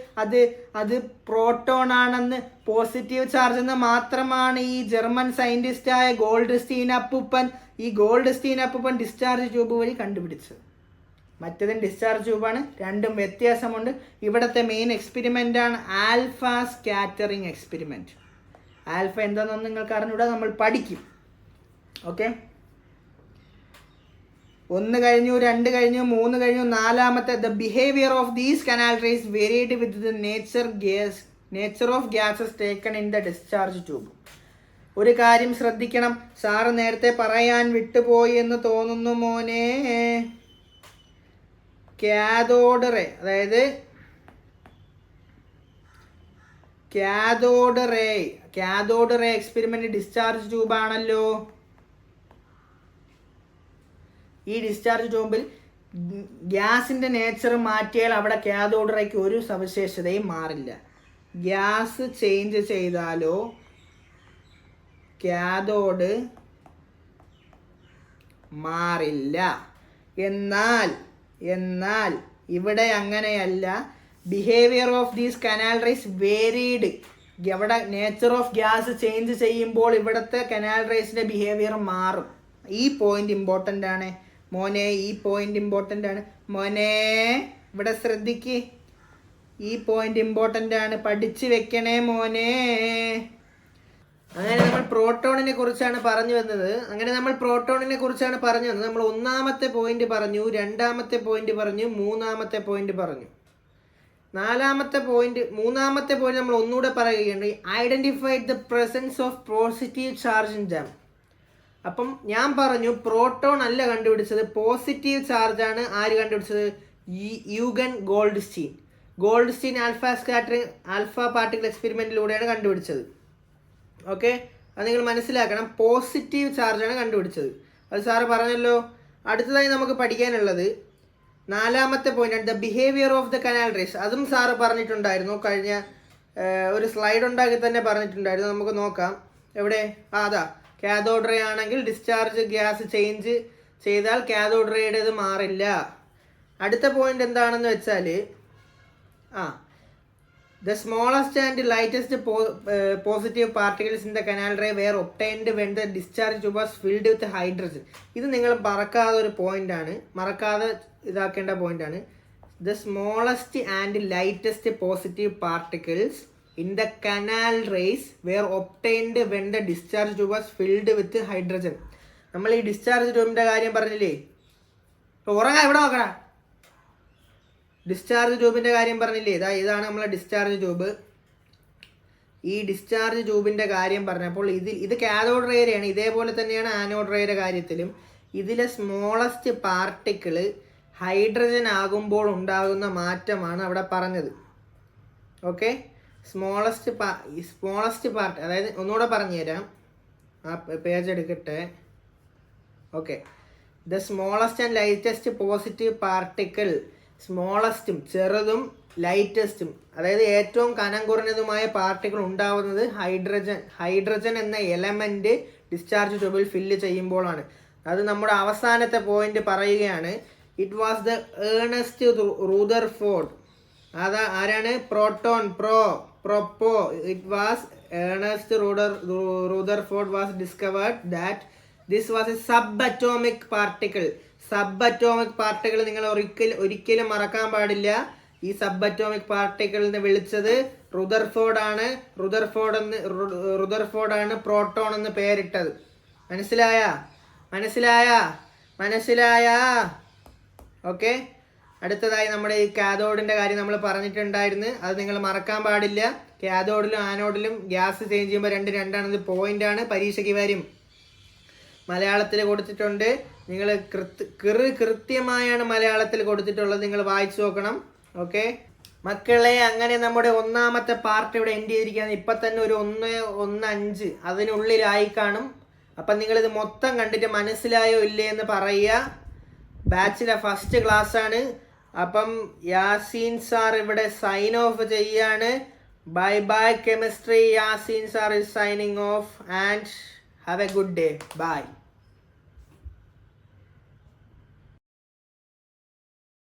അത് പ്രോട്ടോൺ ആണെന്ന്, പോസിറ്റീവ് ചാർജ് എന്ന് മാത്രമാണ് ഈ ജർമ്മൻ സയന്റിസ്റ്റായ ഗോൾഡ്സ്റ്റീൻ അപ്പുപ്പൻ ഡിസ്ചാർജ് ട്യൂബ് വഴി കണ്ടുപിടിച്ചത്. മറ്റേതും ഡിസ്ചാർജ് ട്യൂബാണ്, രണ്ടും വ്യത്യാസമുണ്ട്. ഇവിടുത്തെ മെയിൻ എക്സ്പെരിമെൻ്റ് ആണ് ആൽഫ സ്കാറ്ററിങ് എക്സ്പെരിമെൻറ്റ്. ആൽഫ എന്താണെന്ന് നിങ്ങൾക്ക് അറിഞ്ഞൂടാ, നമ്മൾ പഠിക്കും. ഓക്കെ, 1 കഴിഞ്ഞു, 2 കഴിഞ്ഞു, 3 കഴിഞ്ഞു, നാലാമത്തെ the behaviour of these canal rays varied with the nature of gases taken in the discharge tube. ഒരു കാര്യം ശ്രദ്ധിക്കണം, സാറ് നേരത്തെ പറയാൻ വിട്ടുപോയി എന്ന് തോന്നുന്നു മോനെ. കാഥോഡ് റേ, അതായത് cathode ray experiment discharge tube ആണല്ലോ. ഈ ഡിസ്ചാർജ് ട്യൂബിൽ ഗ്യാസിന്റെ നേച്ചർ മാറ്റിയാൽ അവിടെ കാഥോഡ് റേക്ക് ഒരു സവിശേഷതയും മാറില്ല. ഗ്യാസ് ചേഞ്ച് ചെയ്താലോ കാഥോഡ് മാറില്ല. എന്നാൽ ഇവിടെ അങ്ങനെയല്ല. Behaviour of these canal rays varied. ഇവിടെ നേച്ചർ ഓഫ് ഗ്യാസ് ചേഞ്ച് ചെയ്യുമ്പോൾ ഇവിടുത്തെ കനാൽ റേസിന്റെ ബിഹേവിയർ മാറും. ഈ പോയിന്റ് ഇമ്പോർട്ടൻ്റ് ആണ് മോനെ, മോനെ ഇവിടെ ശ്രദ്ധിക്ക്. ഈ പോയിന്റ് ഇമ്പോർട്ടൻ്റ് ആണ്, പഠിച്ചു വെക്കണേ മോനെ. അങ്ങനെ നമ്മൾ പ്രോട്ടോണിനെ കുറിച്ചാണ് പറഞ്ഞു വന്നത്. നമ്മൾ ഒന്നാമത്തെ പോയിന്റ് പറഞ്ഞു, രണ്ടാമത്തെ പോയിന്റ് പറഞ്ഞു, മൂന്നാമത്തെ പോയിന്റ് പറഞ്ഞു. മൂന്നാമത്തെ പോയിന്റ് നമ്മൾ ഒന്നുകൂടെ പറയുകയാണ്. Identified the presence of positive charge in them. അപ്പം ഞാൻ പറഞ്ഞു പ്രോട്ടോൺ അല്ല കണ്ടുപിടിച്ചത്, പോസിറ്റീവ് ചാർജ് ആണ്. ആര് കണ്ടുപിടിച്ചത്? യൂഗൻ ഗോൾഡ്സ്റ്റീൻ ആൽഫ പാർട്ടിക്കിൾ എക്സ്പെരിമെന്റിലൂടെയാണ് കണ്ടുപിടിച്ചത്. ഓക്കെ, അത് നിങ്ങൾ മനസ്സിലാക്കണം. പോസിറ്റീവ് ചാർജാണ് കണ്ടുപിടിച്ചത്, അത് സാറ് പറഞ്ഞല്ലോ. അടുത്തതായി നമുക്ക് പഠിക്കാനുള്ളത് നാലാമത്തെ point, the behaviour of the canal rays. അതും സാറ് പറഞ്ഞിട്ടുണ്ടായിരുന്നു, കഴിഞ്ഞ ഒരു സ്ലൈഡ് ഉണ്ടാക്കി തന്നെ പറഞ്ഞിട്ടുണ്ടായിരുന്നു. നമുക്ക് നോക്കാം. എവിടെ? അതാ കാഥോഡ് റേ ആണെങ്കിൽ ഡിസ്ചാർജ് ഗ്യാസ് ചേഞ്ച് ചെയ്താൽ കാഥോഡ് റേയുടേത് മാറില്ല. അടുത്ത പോയിന്റ് എന്താണെന്ന് വെച്ചാൽ the smallest and lightest positive particles in the canal ray were obtained when the discharge tube was filled with hydrogen. ഇത് നിങ്ങൾ മറക്കാതെ ഒരു പോയിന്റ് ആണ്, മറക്കാതെ ഇതാക്കേണ്ട പോയിന്റ് ആണ്. The smallest and lightest positive particles in the canal rays were obtained when the discharge tube was filled with hydrogen. നമ്മൾ ഈ discharge ട്യൂബിന്റെ കാര്യം പറഞ്ഞില്ലേ? ഉറങ്ങാ, ഇവിടെ നോക്കണ. ഡിസ്ചാർജ് ട്യൂബിൻ്റെ കാര്യം പറഞ്ഞില്ലേ? ഇതാണ് നമ്മളെ ഡിസ്ചാർജ് ട്യൂബ്. ഈ ഡിസ്ചാർജ് ട്യൂബിൻ്റെ കാര്യം പറഞ്ഞപ്പോൾ ഇത് കാഥോഡ് റേയാണ്. ഇതേപോലെ തന്നെയാണ് ആനോഡ് റേയുടെ കാര്യത്തിലും. ഇതിലെ സ്മോളസ്റ്റ് പാർട്ടിക്കിള് ഹൈഡ്രജൻ ആകുമ്പോൾ ഉണ്ടാകുന്ന മാറ്റമാണ് അവിടെ പറഞ്ഞത്. ഓക്കെ, സ്മോളസ്റ്റ് പാർട്ട്, അതായത് ഒന്നുകൂടെ പറഞ്ഞു തരാം, ആ പേജ് എടുക്കട്ടെ. Okay, the smallest and lightest positive particle, സ്മോളസ്റ്റും ചെറുതും ലൈറ്റസ്റ്റും അതായത് ഏറ്റവും കനം കുറഞ്ഞതുമായ പാർട്ടിക്കിൾ ഉണ്ടാവുന്നത് ഹൈഡ്രജൻ എന്ന എലമെന്റ് ഡിസ്ചാർജ് ട്യൂബിൽ ഫില്ല് ചെയ്യുമ്പോഴാണ്. അത് നമ്മുടെ അവസാനത്തെ പോയിന്റ് പറയുകയാണ്. It was the Ernest Rutherford. ആരാണ്? പ്രോട്ടോൺ പ്രൊപ്പോ. It was Ernest Rutherford was discovered that this was a sub atomic particle. Sub atomic particle നിങ്ങൾ ഒരിക്കലും മറക്കാൻ പാടില്ല. ഈ സബ് അറ്റോമിക് പാർട്ടിക്കിളിനെ വിളിച്ചത് റുദർഫോർഡ് ആണ് പ്രോട്ടോൺ എന്ന് പേരിട്ടത്. മനസ്സിലായ? ഓക്കെ. അടുത്തതായി നമ്മുടെ ഈ കാഥോഡിന്റെ കാര്യം നമ്മൾ പറഞ്ഞിട്ടുണ്ടായിരുന്നു. അത് നിങ്ങൾ മറക്കാൻ പാടില്ല. കാഥോഡിലും ആനോഡിലും ഗ്യാസ് ചേഞ്ച് ചെയ്യുമ്പോൾ രണ്ടാണ്. പോയിന്റാണ്, പരീക്ഷയ്ക്ക് വരും. മലയാളത്തിൽ കൊടുത്തിട്ടുണ്ട്. നിങ്ങൾ കൃത്യമായാണ് മലയാളത്തിൽ കൊടുത്തിട്ടുള്ളത്. നിങ്ങൾ വായിച്ചു നോക്കണം. ഓക്കെ മക്കളെ, അങ്ങനെ നമ്മുടെ ഒന്നാമത്തെ പാർട്ട് ഇവിടെ എൻഡ് ചെയ്തിരിക്കുകയാണ്. ഇപ്പം തന്നെ ഒരു 1:15 അതിനുള്ളിലായി കാണും. അപ്പം നിങ്ങളിത് മൊത്തം കണ്ടിട്ട് മനസ്സിലായോ ഇല്ലേ എന്ന് പറയുക. ബാച്ചിലെ ഫസ്റ്റ് ക്ലാസ് ആണ്. അപ്പം യാസീൻ സാർ ഇവിടെ സൈൻ ഓഫ് ചെയ്യാണ്. Bye bye chemistry. Yaseen sir is signing off and have a good day. By.